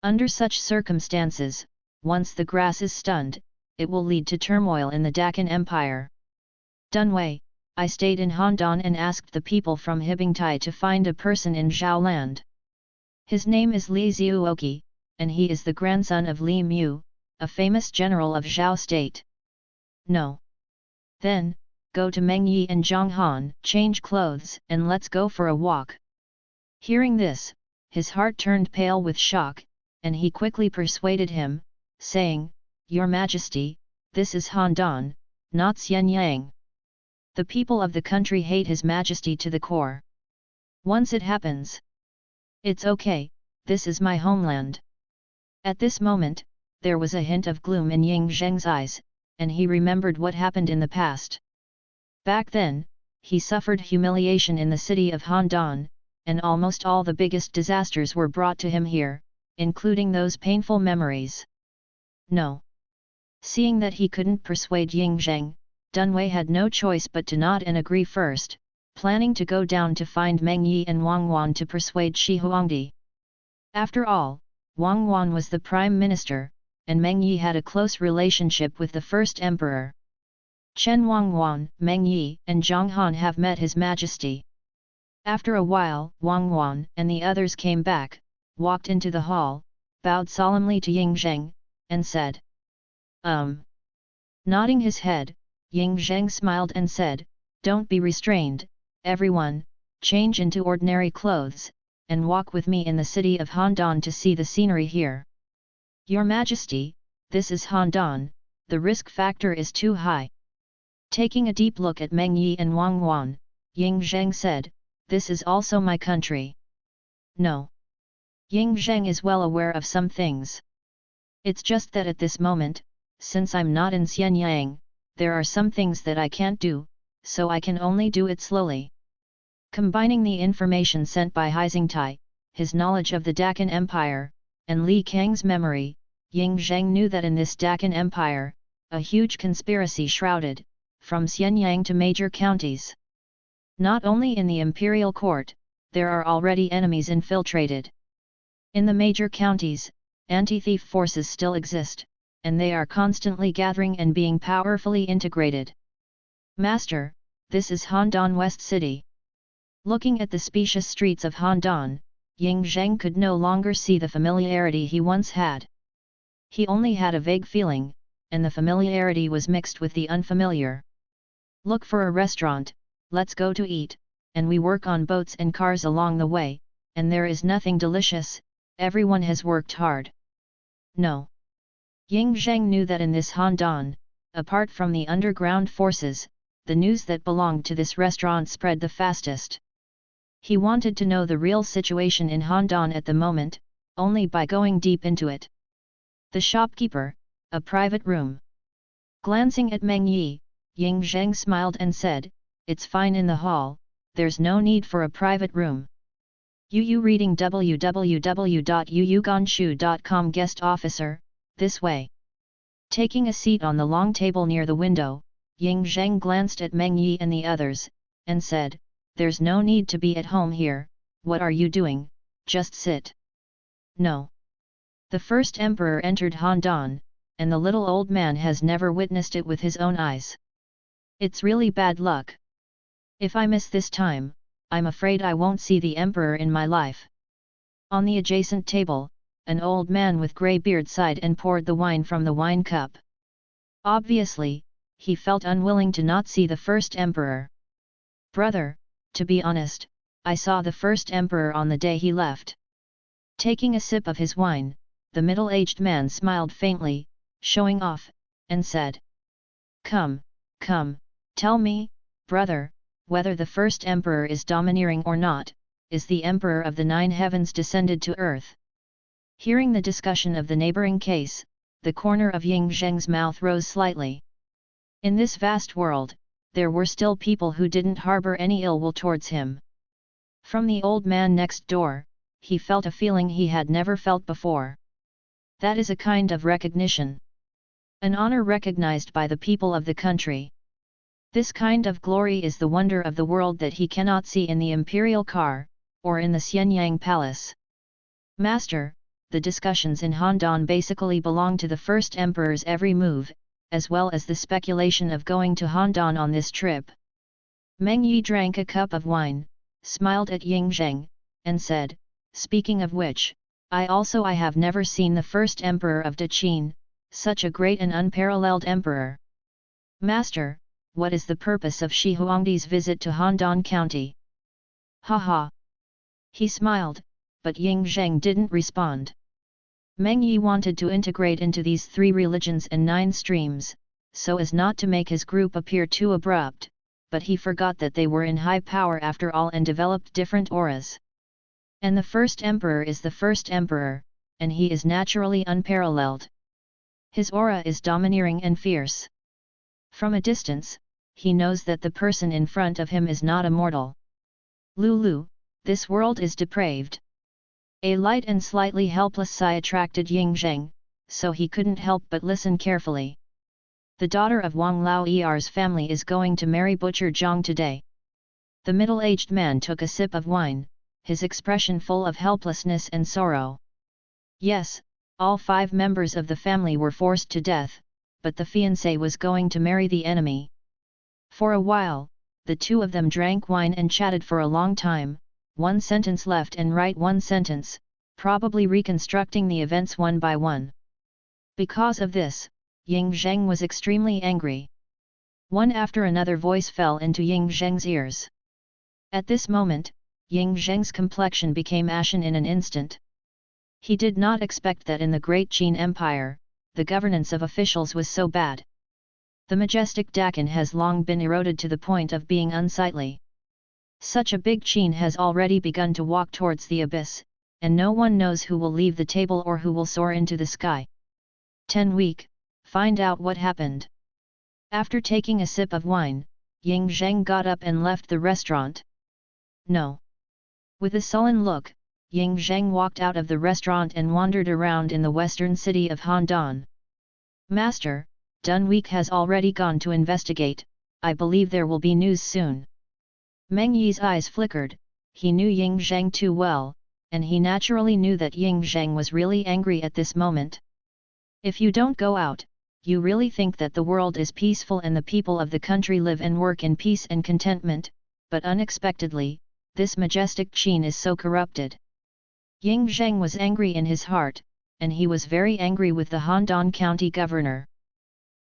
S1: Under such circumstances, once the grass is stunned, it will lead to turmoil in the Deccan Empire. Dunway, I stayed in Handan and asked the people from Hibingtai to find a person in Zhao land. His name is Li Zuoqi, and he is the grandson of Li Mu, a famous general of Zhao state. No. Then, go to Meng Yi and Zhang Han, change clothes and let's go for a walk. Hearing this, his heart turned pale with shock, and he quickly persuaded him, saying, Your Majesty, this is Handan, not Xianyang. The people of the country hate His Majesty to the core. Once it happens. It's okay, this is my homeland. At this moment, there was a hint of gloom in Ying Zheng's eyes, and he remembered what happened in the past. Back then, he suffered humiliation in the city of Handan, and almost all the biggest disasters were brought to him here, including those painful memories. No. Seeing that he couldn't persuade Ying Zheng, Dunway had no choice but to nod and agree first, planning to go down to find Meng Yi and Wang Wan to persuade Shi Huangdi. After all, Wang Wan was the prime minister, and Meng Yi had a close relationship with the first emperor. Chen Wang Wan, Meng Yi and Zhang Han have met His Majesty. After a while, Wang Wan and the others came back, walked into the hall, bowed solemnly to Ying Zheng, and said, Nodding his head, Ying Zheng smiled and said, Don't be restrained, everyone, change into ordinary clothes, and walk with me in the city of Handan to see the scenery here. Your Majesty, this is Handan, the risk factor is too high. Taking a deep look at Meng Yi and Wang Wan, Ying Zheng said, This is also my country. No. Ying Zheng is well aware of some things. It's just that at this moment, since I'm not in Xianyang, there are some things that I can't do, so I can only do it slowly. Combining the information sent by Heizingtai, his knowledge of the Deccan Empire, and Li Kang's memory, Ying Zheng knew that in this Deccan Empire, a huge conspiracy shrouded, from Xianyang to major counties. Not only in the imperial court, there are already enemies infiltrated. In the major counties, anti-thief forces still exist, and they are constantly gathering and being powerfully integrated. Master, this is Handan West City. Looking at the spacious streets of Handan, Ying Zheng could no longer see the familiarity he once had. He only had a vague feeling, and the familiarity was mixed with the unfamiliar. Look for a restaurant, let's go to eat, and we work on boats and cars along the way, and there is nothing delicious, everyone has worked hard. No. Ying Zheng knew that in this Handan, apart from the underground forces, the news that belonged to this restaurant spread the fastest. He wanted to know the real situation in Handan at the moment, only by going deep into it. The shopkeeper, a private room. Glancing at Meng Yi, Ying Zheng smiled and said, It's fine in the hall, there's no need for a private room. Yu reading www.yuyuganshu.com guest officer, this way. Taking a seat on the long table near the window, Ying Zheng glanced at Meng Yi and the others, and said, There's no need to be at home here, what are you doing, just sit. No. The first emperor entered Handan, and the little old man has never witnessed it with his own eyes. It's really bad luck. If I miss this time, I'm afraid I won't see the emperor in my life. On the adjacent table, an old man with grey beard sighed and poured the wine from the wine cup. Obviously, he felt unwilling to not see the first emperor. Brother, to be honest, I saw the first emperor on the day he left. Taking a sip of his wine, the middle-aged man smiled faintly, showing off, and said, Come, tell me, brother, whether the first emperor is domineering or not, is the emperor of the 9 heavens descended to earth? Hearing the discussion of the neighboring case, the corner of Ying Zheng's mouth rose slightly. In this vast world, there were still people who didn't harbor any ill will towards him. From the old man next door, he felt a feeling he had never felt before. That is a kind of recognition. An honor recognized by the people of the country. This kind of glory is the wonder of the world that he cannot see in the imperial car, or in the Xianyang palace. Master, the discussions in Handan basically belong to the first emperor's every move, as well as the speculation of going to Handan on this trip. Meng Yi drank a cup of wine, smiled at Ying Zheng, and said, "Speaking of which, I have never seen the first emperor of Daqin, such a great and unparalleled emperor. Master, what is the purpose of Shi Huangdi's visit to Handan County?" "Ha ha!" He smiled, but Ying Zheng didn't respond. Meng Yi wanted to integrate into these 3 religions and 9 streams, so as not to make his group appear too abrupt, but he forgot that they were in high power after all and developed different auras. And the first emperor is the first emperor, and he is naturally unparalleled. His aura is domineering and fierce. From a distance, he knows that the person in front of him is not a mortal. "Lulu, this world is depraved." A light and slightly helpless sigh attracted Ying Zheng, so he couldn't help but listen carefully. "The daughter of Wang Lao Er's family is going to marry Butcher Zhang today." The middle-aged man took a sip of wine, his expression full of helplessness and sorrow. Yes, all 5 members of the family were forced to death, but the fiancé was going to marry the enemy. For a while, the 2 of them drank wine and chatted for a long time, one sentence left and right one sentence, probably reconstructing the events one by one. Because of this, Ying Zheng was extremely angry. One after another voice fell into Ying Zheng's ears. At this moment, Ying Zheng's complexion became ashen in an instant. He did not expect that in the Great Qin Empire, the governance of officials was so bad. The majestic Dakin has long been eroded to the point of being unsightly. Such a big Qin has already begun to walk towards the abyss, and no one knows who will leave the table or who will soar into the sky. 10 week, find out what happened. After taking a sip of wine, Ying Zheng got up and left the restaurant. "No." With a sullen look, Ying Zheng walked out of the restaurant and wandered around in the western city of Handan. "Master, Dun Week has already gone to investigate, I believe there will be news soon." Meng Yi's eyes flickered, he knew Ying Zheng too well, and he naturally knew that Ying Zheng was really angry at this moment. "If you don't go out, you really think that the world is peaceful and the people of the country live and work in peace and contentment, but unexpectedly, this majestic Qin is so corrupted." Ying Zheng was angry in his heart, and he was very angry with the Handan County governor.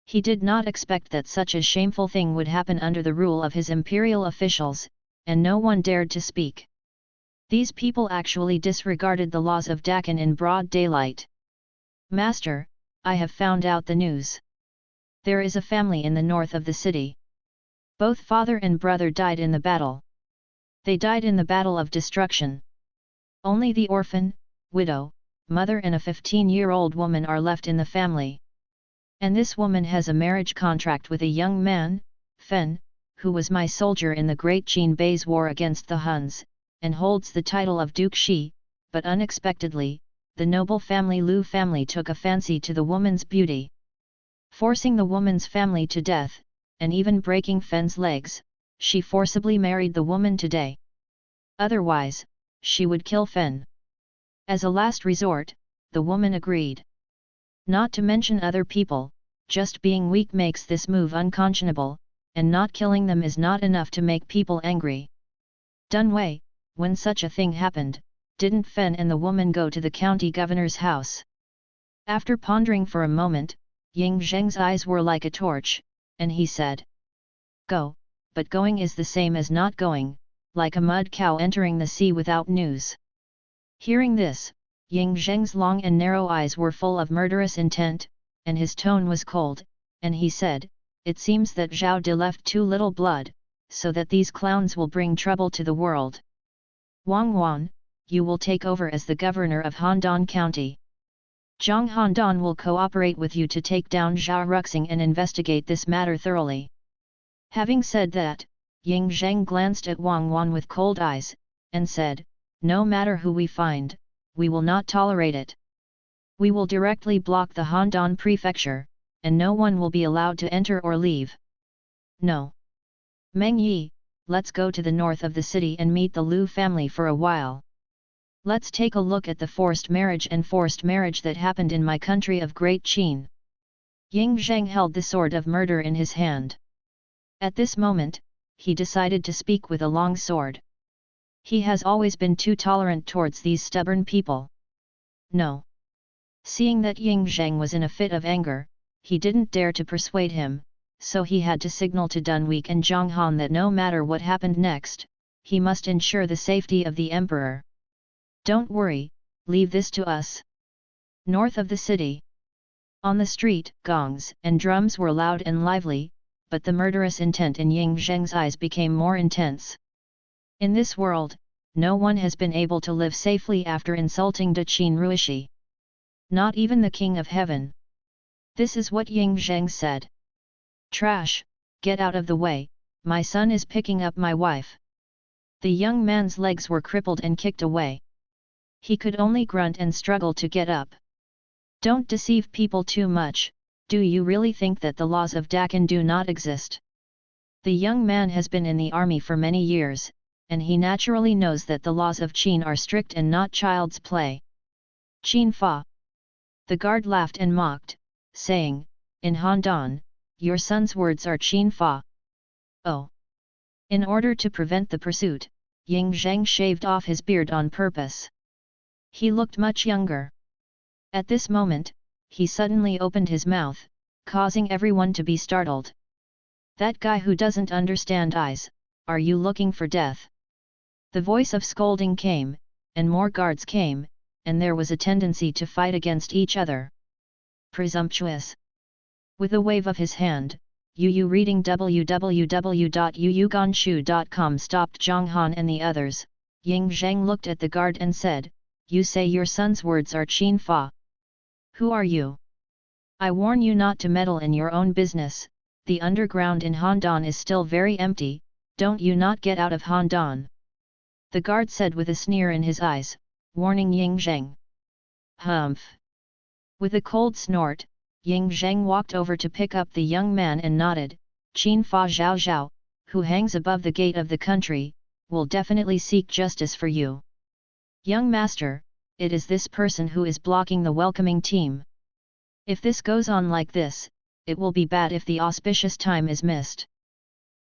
S1: He did not expect that such a shameful thing would happen under the rule of his imperial officials, and no one dared to speak. These people actually disregarded the laws of Dakin in broad daylight. "Master, I have found out the news. There is a family in the north of the city. Both father and brother died in the battle. They died in the battle of destruction. Only the orphan, widow, mother and a 15-year-old woman are left in the family. And this woman has a marriage contract with a young man, Fen, who was my soldier in the Great Qin Bei's war against the Huns, and holds the title of Duke Shi, but unexpectedly, the noble family Lu family took a fancy to the woman's beauty. Forcing the woman's family to death, and even breaking Fen's legs, she forcibly married the woman today. Otherwise, she would kill Fen. As a last resort, the woman agreed. Not to mention other people, just being weak makes this move unconscionable, and not killing them is not enough to make people angry. Dunwei, when such a thing happened, didn't Fen and the woman go to the county governor's house?" After pondering for a moment, Ying Zheng's eyes were like a torch, and he said, "Go, but going is the same as not going, like a mud cow entering the sea without news." Hearing this, Ying Zheng's long and narrow eyes were full of murderous intent, and his tone was cold, and he said, "It seems that Zhao De left too little blood, so that these clowns will bring trouble to the world. Wang Wan, you will take over as the governor of Handan County. Zhang Handan will cooperate with you to take down Zhao Ruxing and investigate this matter thoroughly." Having said that, Ying Zheng glanced at Wang Wan with cold eyes, and said, "No matter who we find, we will not tolerate it. We will directly block the Handan prefecture, and no one will be allowed to enter or leave. No. Meng Yi, let's go to the north of the city and meet the Lu family for a while." Let's take a look at the forced marriage that happened in my country of Great Qin. Ying Zheng held the sword of murder in his hand. At this moment, he decided to speak with a long sword. He has always been too tolerant towards these stubborn people. No. Seeing that Ying Zheng was in a fit of anger, he didn't dare to persuade him, so he had to signal to Dunweek and Zhang Han that no matter what happened next, he must ensure the safety of the emperor. Don't worry, leave this to us. North of the city. On the street, gongs and drums were loud and lively, but the murderous intent in Ying Zheng's eyes became more intense. In this world, no one has been able to live safely after insulting De Qin Ruishi. Not even the King of Heaven. This is what Ying Zheng said. Trash, get out of the way, my son is picking up my wife. The young man's legs were crippled and kicked away. He could only grunt and struggle to get up. Don't deceive people too much, do you really think that the laws of Dakin do not exist? The young man has been in the army for many years, and he naturally knows that the laws of Qin are strict and not child's play. Qin Fa. The guard laughed and mocked, saying, in Handan, your son's words are Qin Fa. Oh! In order to prevent the pursuit, Ying Zheng shaved off his beard on purpose. He looked much younger. At this moment, he suddenly opened his mouth, causing everyone to be startled. That guy who doesn't understand eyes, are you looking for death? The voice of scolding came, and more guards came, and there was a tendency to fight against each other. Presumptuous! With a wave of his hand, Yu reading www.yuyuganshu.com stopped Zhang Han and the others. Ying Zheng looked at the guard and said, you say your son's words are Qin Fa. Who are you? I warn you not to meddle in your own business, the underground in Handan is still very empty, don't you not get out of Handan? The guard said with a sneer in his eyes, warning Ying Zheng. Humph! With a cold snort, Ying Zheng walked over to pick up the young man and nodded, Qin Fa Zhao Zhao, who hangs above the gate of the country, will definitely seek justice for you. Young master, it is this person who is blocking the welcoming team. If this goes on like this, it will be bad if the auspicious time is missed.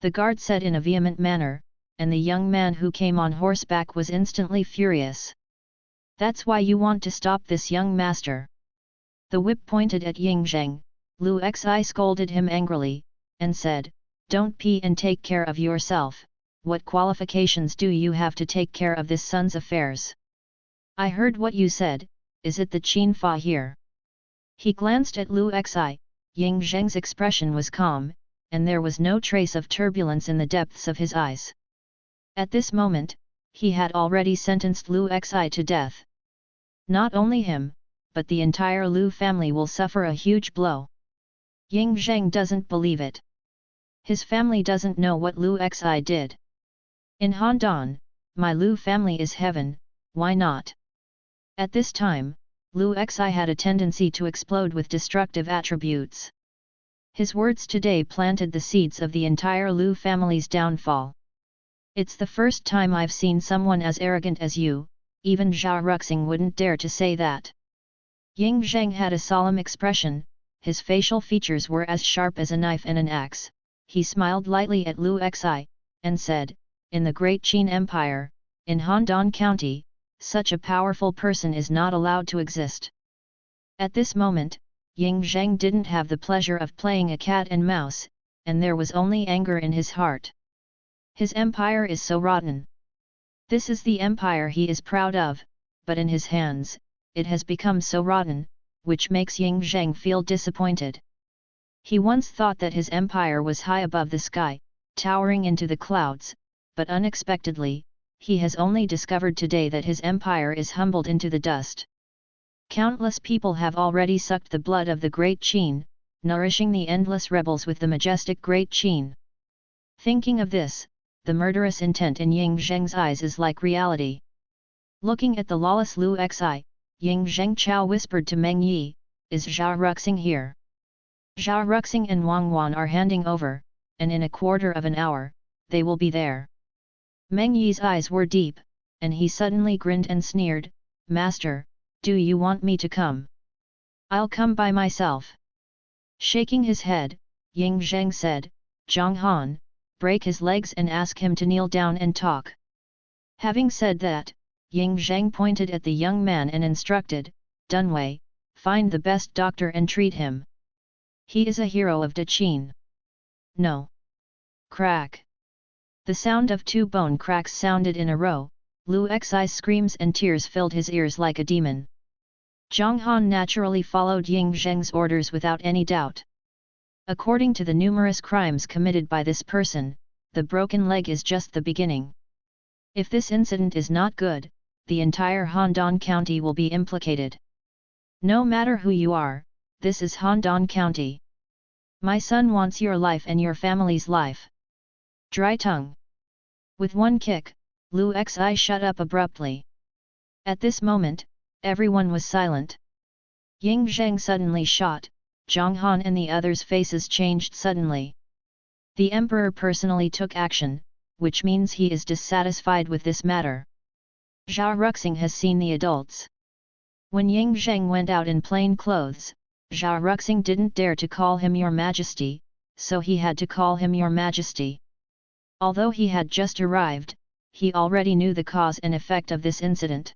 S1: The guard said in a vehement manner, and the young man who came on horseback was instantly furious. That's why you want to stop this young master. The whip pointed at Ying Zheng, Lu Xi scolded him angrily, and said, don't pee and take care of yourself, what qualifications do you have to take care of this son's affairs? I heard what you said, is it the Qin Fa here? He glanced at Lu Xi, Ying Zheng's expression was calm, and there was no trace of turbulence in the depths of his eyes. At this moment, he had already sentenced Lu Xi to death. Not only him, but the entire Lu family will suffer a huge blow. Ying Zheng doesn't believe it. His family doesn't know what Lu Xi did. In Handan, my Lu family is heaven, why not? At this time, Lu Xi had a tendency to explode with destructive attributes. His words today planted the seeds of the entire Lu family's downfall. It's the first time I've seen someone as arrogant as you, even Zhao Ruxing wouldn't dare to say that. Ying Zheng had a solemn expression, his facial features were as sharp as a knife and an axe. He smiled lightly at Lu Xi, and said, in the Great Qin Empire, in Handan County, such a powerful person is not allowed to exist. At this moment, Ying Zheng didn't have the pleasure of playing a cat and mouse, and there was only anger in his heart. His empire is so rotten. This is the empire he is proud of, but in his hands, it has become so rotten, which makes Ying Zheng feel disappointed. He once thought that his empire was high above the sky, towering into the clouds, but unexpectedly, he has only discovered today that his empire is humbled into the dust. Countless people have already sucked the blood of the Great Qin, nourishing the endless rebels with the majestic Great Qin. Thinking of this, the murderous intent in Ying Zheng's eyes is like reality. Looking at the lawless Lu Xi, Ying Zheng Chao whispered to Meng Yi, is Zhao Ruxing here? Zhao Ruxing and Wang Wan are handing over, and in a quarter of an hour, they will be there. Meng Yi's eyes were deep, and he suddenly grinned and sneered, "Master, do you want me to come? I'll come by myself." Shaking his head, Ying Zheng said, "Zhang Han, break his legs and ask him to kneel down and talk." Having said that, Ying Zheng pointed at the young man and instructed, "Dunwei, find the best doctor and treat him. He is a hero of Daqin." No. Crack. The sound of two bone cracks sounded in a row. Lu Xi's screams and tears filled his ears like a demon. Zhang Han naturally followed Ying Zheng's orders without any doubt. According to the numerous crimes committed by this person, the broken leg is just the beginning. If this incident is not good, the entire Handan County will be implicated. No matter who you are, this is Handan County. My son wants your life and your family's life. Dry tongue. With one kick, Lu Xi shut up abruptly. At this moment, everyone was silent. Ying Zheng suddenly shot, Zhang Han and the others' faces changed suddenly. The emperor personally took action, which means he is dissatisfied with this matter. Zhao Ruxing has seen the adults. When Ying Zheng went out in plain clothes, Zhao Ruxing didn't dare to call him Your Majesty, so he had to call him Your Majesty. Although he had just arrived, he already knew the cause and effect of this incident.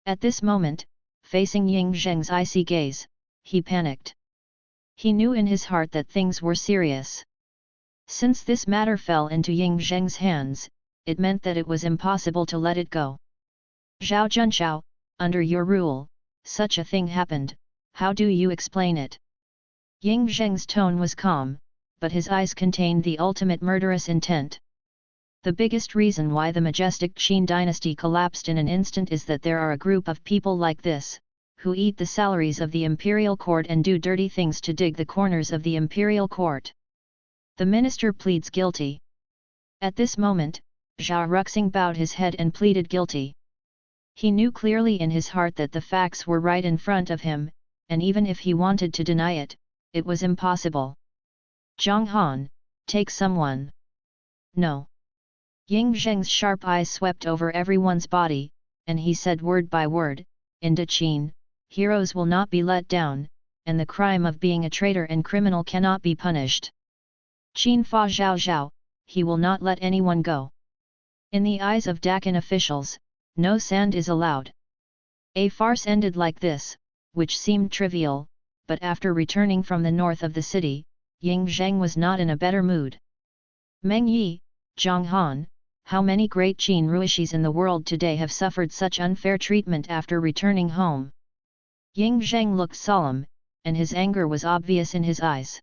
S1: At this moment, facing Ying Zheng's icy gaze, he panicked. He knew in his heart that things were serious. Since this matter fell into Ying Zheng's hands, it meant that it was impossible to let it go. "Zhao Junshao, under your rule, such a thing happened, how do you explain it?" Ying Zheng's tone was calm, but his eyes contained the ultimate murderous intent. The biggest reason why the majestic Qin dynasty collapsed in an instant is that there are a group of people like this, who eat the salaries of the imperial court and do dirty things to dig the corners of the imperial court. The minister pleads guilty. At this moment, Zhao Ruxing bowed his head and pleaded guilty. He knew clearly in his heart that the facts were right in front of him, and even if he wanted to deny it, it was impossible. "Zhang Han, take someone." "No." Ying Zheng's sharp eyes swept over everyone's body, and he said word by word, "In Daqin, heroes will not be let down, and the crime of being a traitor and criminal cannot be punished. Qin Fa Zhao Zhao, he will not let anyone go." In the eyes of Dakin officials, no sand is allowed. A farce ended like this, which seemed trivial, but after returning from the north of the city, Ying Zheng was not in a better mood. "Meng Yi, Zhang Han, how many great Qin Ruishis in the world today have suffered such unfair treatment after returning home?" Ying Zheng looked solemn, and his anger was obvious in his eyes.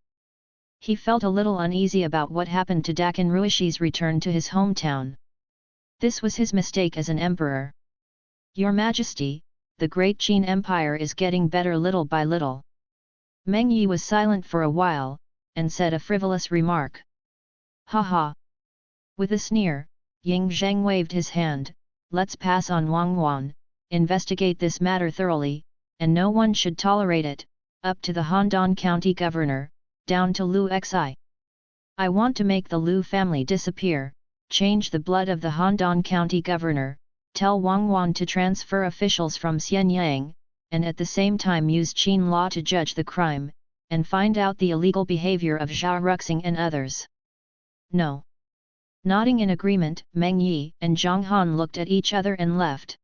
S1: He felt a little uneasy about what happened to Dakin Ruishi's return to his hometown. This was his mistake as an emperor. "Your Majesty, the great Qin Empire is getting better little by little." Meng Yi was silent for a while, and said a frivolous remark. "Ha ha!" With a sneer, Ying Zheng waved his hand, "Let's pass on Wang Wan, investigate this matter thoroughly, and no one should tolerate it, up to the Handan County Governor, down to Lu Xi. I want to make the Lu family disappear, change the blood of the Handan County Governor, tell Wang Wan to transfer officials from Xianyang, and at the same time use Qin law to judge the crime, and find out the illegal behavior of Zhao Ruxing and others." "No." Nodding in agreement, Meng Yi and Zhang Han looked at each other and left.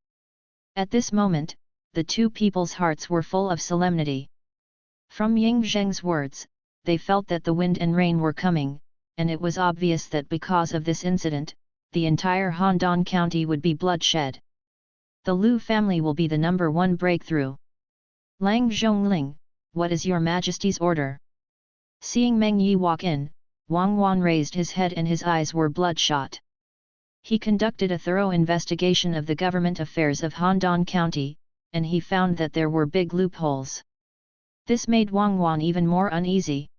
S1: At this moment, the two people's hearts were full of solemnity. From Ying Zheng's words, they felt that the wind and rain were coming, and it was obvious that because of this incident, the entire Handan County would be bloodshed. The Lu family will be the #1 breakthrough. "Lang Zhongling, what is your Majesty's order?" Seeing Meng Yi walk in, Wang Wan raised his head and his eyes were bloodshot. He conducted a thorough investigation of the government affairs of Handan County, and he found that there were big loopholes. This made Wang Wan even more uneasy.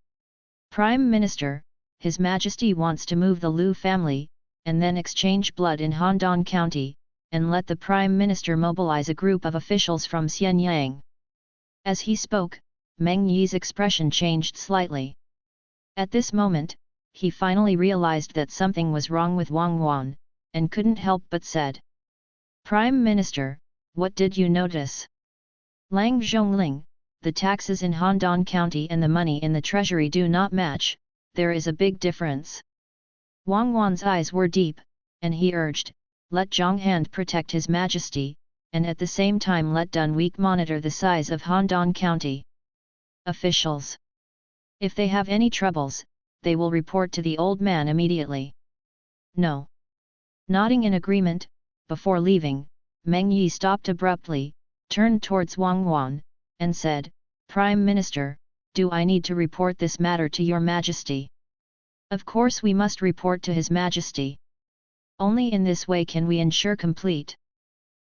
S1: "Prime Minister, His Majesty wants to move the Lu family, and then exchange blood in Handan County, and let the Prime Minister mobilize a group of officials from Xianyang." As he spoke, Meng Yi's expression changed slightly. At this moment, he finally realized that something was wrong with Wang Wan, and couldn't help but said, Prime Minister, what did you notice? Lang Zhongling, the taxes in Handong County and the money in the treasury do not match, there is a big difference. Wang Wan's eyes were deep, and he urged, let Zhang Han protect His Majesty, and at the same time let Dun Week monitor the size of Handong County. Officials. If they have any troubles, they will report to the old man immediately. No. Nodding in agreement, before leaving, Meng Yi stopped abruptly, turned towards Wang Wan, and said, Prime Minister, do I need to report this matter to your Majesty? Of course we must report to His Majesty. Only in this way can we ensure complete.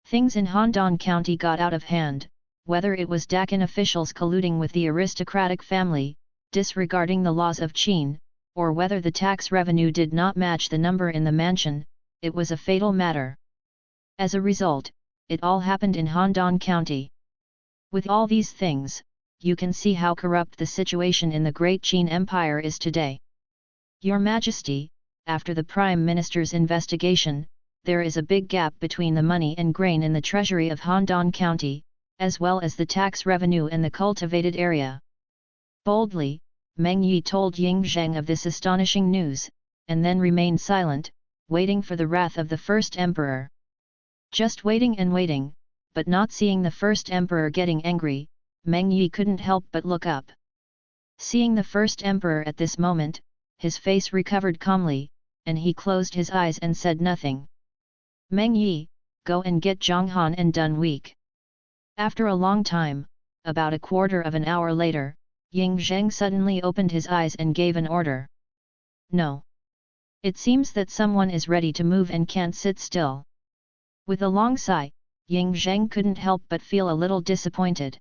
S1: Things in Handong County got out of hand, whether it was Dakin officials colluding with the aristocratic family, disregarding the laws of Qin, or whether the tax revenue did not match the number in the mansion, it was a fatal matter. As a result, it all happened in Handong County. With all these things, you can see how corrupt the situation in the Great Qin Empire is today. Your Majesty, after the Prime Minister's investigation, there is a big gap between the money and grain in the treasury of Handong County, as well as the tax revenue and the cultivated area. Boldly, Meng Yi told Ying Zheng of this astonishing news, and then remained silent, waiting for the wrath of the first emperor. Just waiting and waiting, but not seeing the first emperor getting angry, Meng Yi couldn't help but look up. Seeing the first emperor at this moment, his face recovered calmly, and he closed his eyes and said nothing. Meng Yi, go and get Zhang Han and Dun Week. After a long time, about a quarter of an hour later, Ying Zheng suddenly opened his eyes and gave an order. No. It seems that someone is ready to move and can't sit still. With a long sigh, Ying Zheng couldn't help but feel a little disappointed.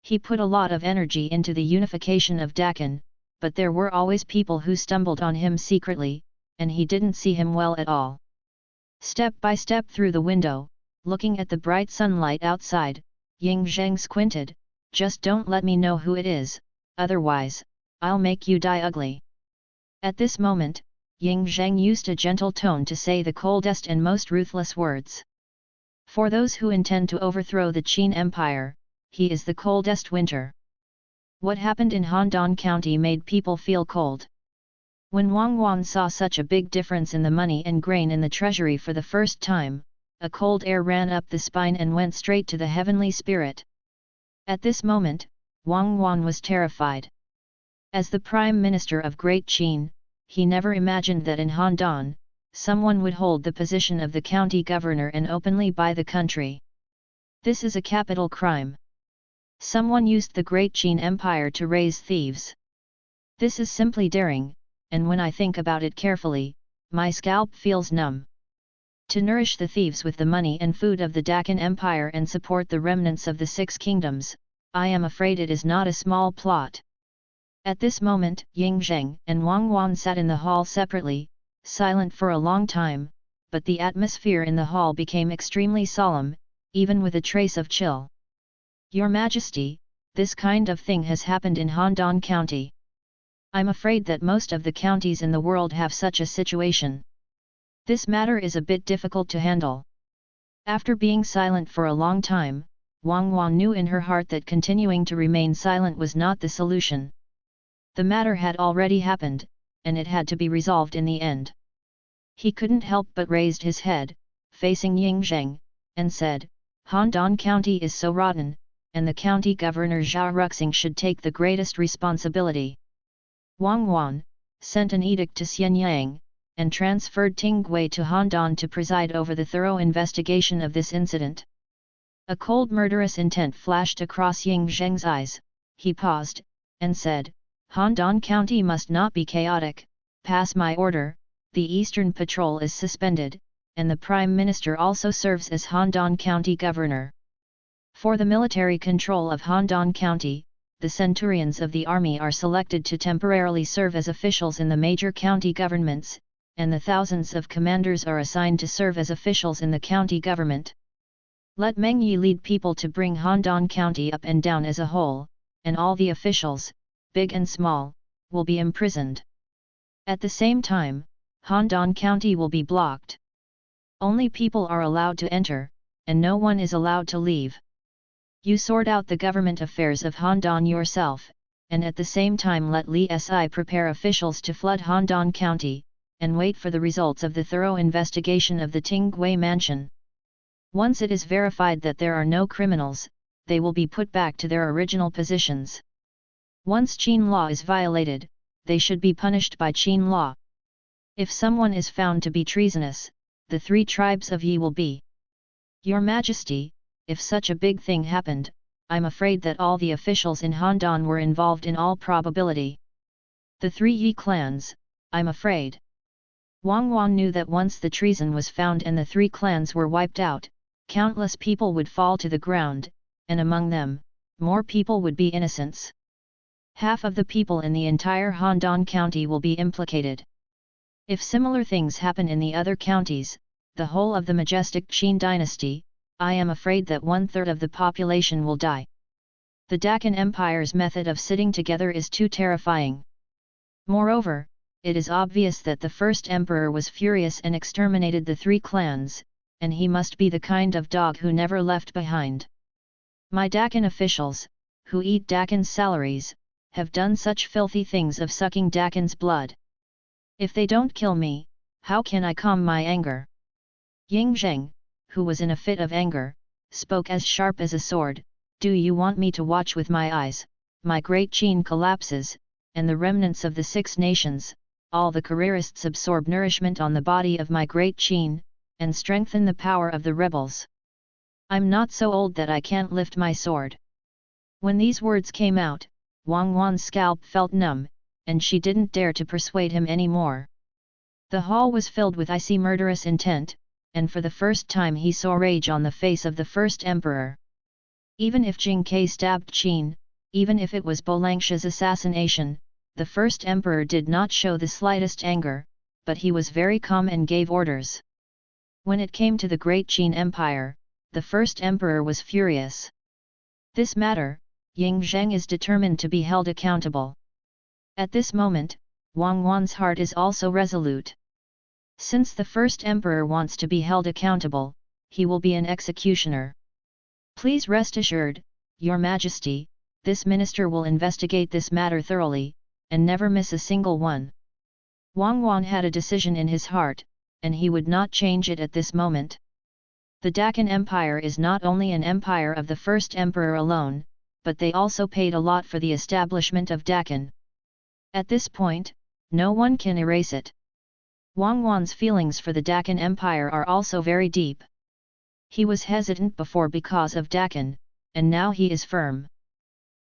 S1: He put a lot of energy into the unification of Dakin, but there were always people who stumbled on him secretly, and he didn't see him well at all. Step by step through the window, looking at the bright sunlight outside, Ying Zheng squinted, just don't let me know who it is, otherwise, I'll make you die ugly. At this moment, Ying Zheng used a gentle tone to say the coldest and most ruthless words. For those who intend to overthrow the Qin Empire, he is the coldest winter. What happened in Handong County made people feel cold. When Wang Wan saw such a big difference in the money and grain in the treasury for the first time, a cold air ran up the spine and went straight to the heavenly spirit. At this moment, Wang Wan was terrified. As the Prime Minister of Great Qin, he never imagined that in Handong, someone would hold the position of the county governor and openly buy the country. This is a capital crime. Someone used the Great Qin Empire to raise thieves. This is simply daring, and when I think about it carefully, my scalp feels numb. To nourish the thieves with the money and food of the Dakin Empire and support the remnants of the Six Kingdoms, I am afraid it is not a small plot. At this moment, Ying Zheng and Wang Wan sat in the hall separately, silent for a long time, but the atmosphere in the hall became extremely solemn, even with a trace of chill. Your Majesty, this kind of thing has happened in Handong County. I'm afraid that most of the counties in the world have such a situation. This matter is a bit difficult to handle. After being silent for a long time, Wang Wan knew in her heart that continuing to remain silent was not the solution. The matter had already happened, and it had to be resolved in the end. He couldn't help but raised his head, facing Ying Zheng, and said, Handong County is so rotten, and the county governor Zhao Ruxing should take the greatest responsibility. Wang Wan sent an edict to Xianyang, and transferred Ting Gui to Handong to preside over the thorough investigation of this incident. A cold murderous intent flashed across Ying Zheng's eyes. He paused, and said, Handong County must not be chaotic, pass my order, the Eastern Patrol is suspended, and the Prime Minister also serves as Handong County Governor. For the military control of Handong County, the centurions of the army are selected to temporarily serve as officials in the major county governments, and the thousands of commanders are assigned to serve as officials in the county government. Let Meng Yi lead people to bring Handong County up and down as a whole, and all the officials, big and small, will be imprisoned. At the same time, Handong County will be blocked. Only people are allowed to enter, and no one is allowed to leave. You sort out the government affairs of Handan yourself, and at the same time let Li Si prepare officials to flood Handan County, and wait for the results of the thorough investigation of the Tingui mansion. Once it is verified that there are no criminals, they will be put back to their original positions. Once Qin law is violated, they should be punished by Qin law. If someone is found to be treasonous, the 3 tribes of Yi will be. Your Majesty, if such a big thing happened, I'm afraid that all the officials in Handan were involved in all probability. The 3 Yi clans, I'm afraid. Wang Wan knew that once the treason was found and the 3 clans were wiped out, countless people would fall to the ground, and among them, more people would be innocents. Half of the people in the entire Handan County will be implicated. If similar things happen in the other counties, the whole of the majestic Qin dynasty, I am afraid that 1/3 of the population will die. The Deccan Empire's method of sitting together is too terrifying. Moreover, it is obvious that the first emperor was furious and exterminated the 3 clans, and he must be the kind of dog who never left behind. My Deccan officials, who eat Deccan's salaries, have done such filthy things of sucking Deccan's blood. If they don't kill me, how can I calm my anger? Ying Zheng, who was in a fit of anger, spoke as sharp as a sword, do you want me to watch with my eyes, my great Qin collapses, and the remnants of the 6 nations, all the careerists absorb nourishment on the body of my great Qin, and strengthen the power of the rebels? I'm not so old that I can't lift my sword. When these words came out, Wang Wan's scalp felt numb, and she didn't dare to persuade him any more. The hall was filled with icy murderous intent, and for the first time he saw rage on the face of the first emperor. Even if Jing Kai stabbed Qin, even if it was Bolangsha's assassination, the first emperor did not show the slightest anger, but he was very calm and gave orders. When it came to the great Qin Empire, the first emperor was furious. This matter, Ying Zheng is determined to be held accountable. At this moment, Wang Wan's heart is also resolute. Since the first emperor wants to be held accountable, he will be an executioner. Please rest assured, Your Majesty, this minister will investigate this matter thoroughly, and never miss a single one. Wang Wan had a decision in his heart, and he would not change it at this moment. The Deccan Empire is not only an empire of the first emperor alone, but they also paid a lot for the establishment of Deccan. At this point, no one can erase it. Wang Wan's feelings for the Deccan Empire are also very deep. He was hesitant before because of Deccan, and now he is firm.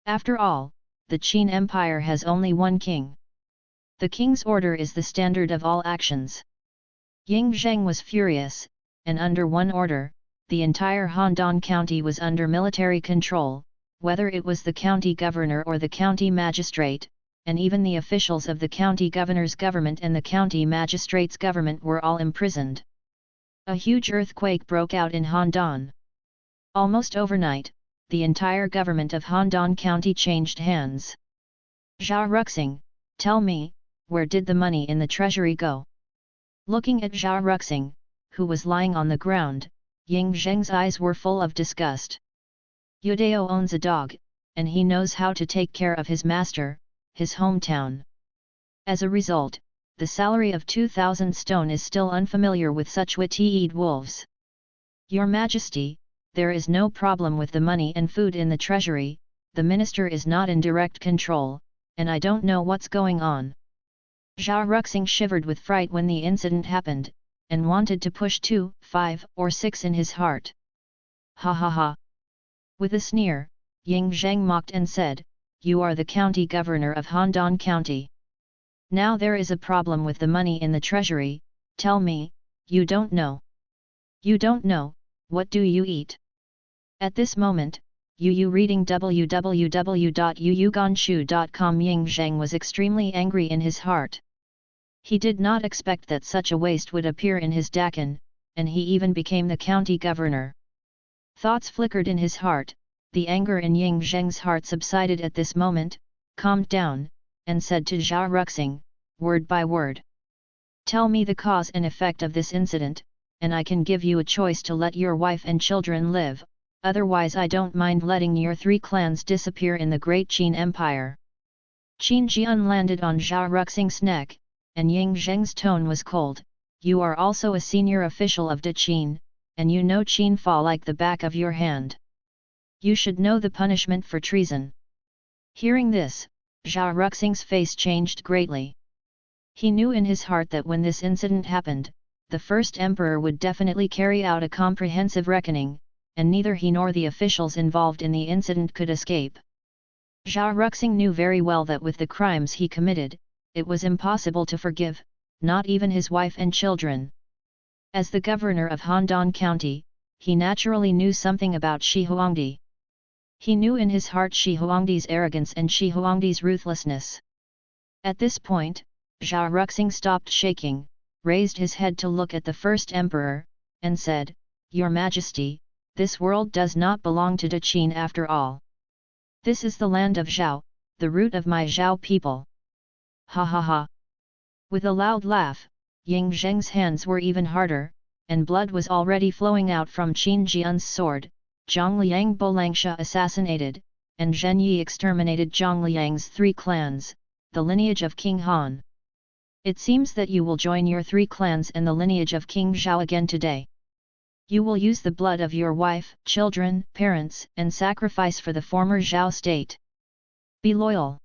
S1: After all, the Qin Empire has only one king. The king's order is the standard of all actions. Ying Zheng was furious, and under one order, the entire Handan County was under military control, whether it was the county governor or the county magistrate, and even the officials of the county governor's government and the county magistrate's government were all imprisoned. A huge earthquake broke out in Handan. Almost overnight, the entire government of Handan County changed hands. Zhao Ruxing, tell me, where did the money in the treasury go? Looking at Zhao Ruxing, who was lying on the ground, Ying Zheng's eyes were full of disgust. Yudao owns a dog, and he knows how to take care of his master, his hometown. As a result, the salary of 2,000 stone is still unfamiliar with such witty-eyed wolves. Your Majesty, there is no problem with the money and food in the treasury, the minister is not in direct control, and I don't know what's going on. Zhao Ruxing shivered with fright when the incident happened, and wanted to push 2, 5, or 6 in his heart. Ha ha ha! With a sneer, Ying Zheng mocked and said, you are the county governor of Handan County. Now there is a problem with the money in the treasury, tell me, you don't know. You don't know, what do you eat? At this moment, Yu reading www.yuyuganshu.com. Ying Zheng was extremely angry in his heart. He did not expect that such a waste would appear in his Deccan, and he even became the county governor. Thoughts flickered in his heart, the anger in Ying Zheng's heart subsided at this moment, calmed down, and said to Zhao Ruxing, word by word. Tell me the cause and effect of this incident, and I can give you a choice to let your wife and children live, otherwise I don't mind letting your 3 clans disappear in the Great Qin Empire. Qin Jian landed on Zhao Ruxing's neck, and Ying Zheng's tone was cold. You are also a senior official of De Qin, and you know Qin Fa like the back of your hand. You should know the punishment for treason. Hearing this, Zhao Ruxing's face changed greatly. He knew in his heart that when this incident happened, the first emperor would definitely carry out a comprehensive reckoning, and neither he nor the officials involved in the incident could escape. Zhao Ruxing knew very well that with the crimes he committed, it was impossible to forgive, not even his wife and children. As the governor of Handan County, he naturally knew something about Shi Huangdi. He knew in his heart Shi Huangdi's arrogance and Shi Huangdi's ruthlessness. At this point, Zhao Ruxing stopped shaking, raised his head to look at the first emperor, and said, "Your Majesty, this world does not belong to De Qin after all. This is the land of Zhao, the root of my Zhao people." Ha ha ha! With a loud laugh, Ying Zheng's hands were even harder, and blood was already flowing out from Qin Jian's sword. Zhang Liang Bolangsha assassinated, and Zhen Yi exterminated Zhang Liang's 3 clans, the lineage of King Han. It seems that you will join your 3 clans and the lineage of King Zhao again today. You will use the blood of your wife, children, parents, and sacrifice for the former Zhao state. Be loyal.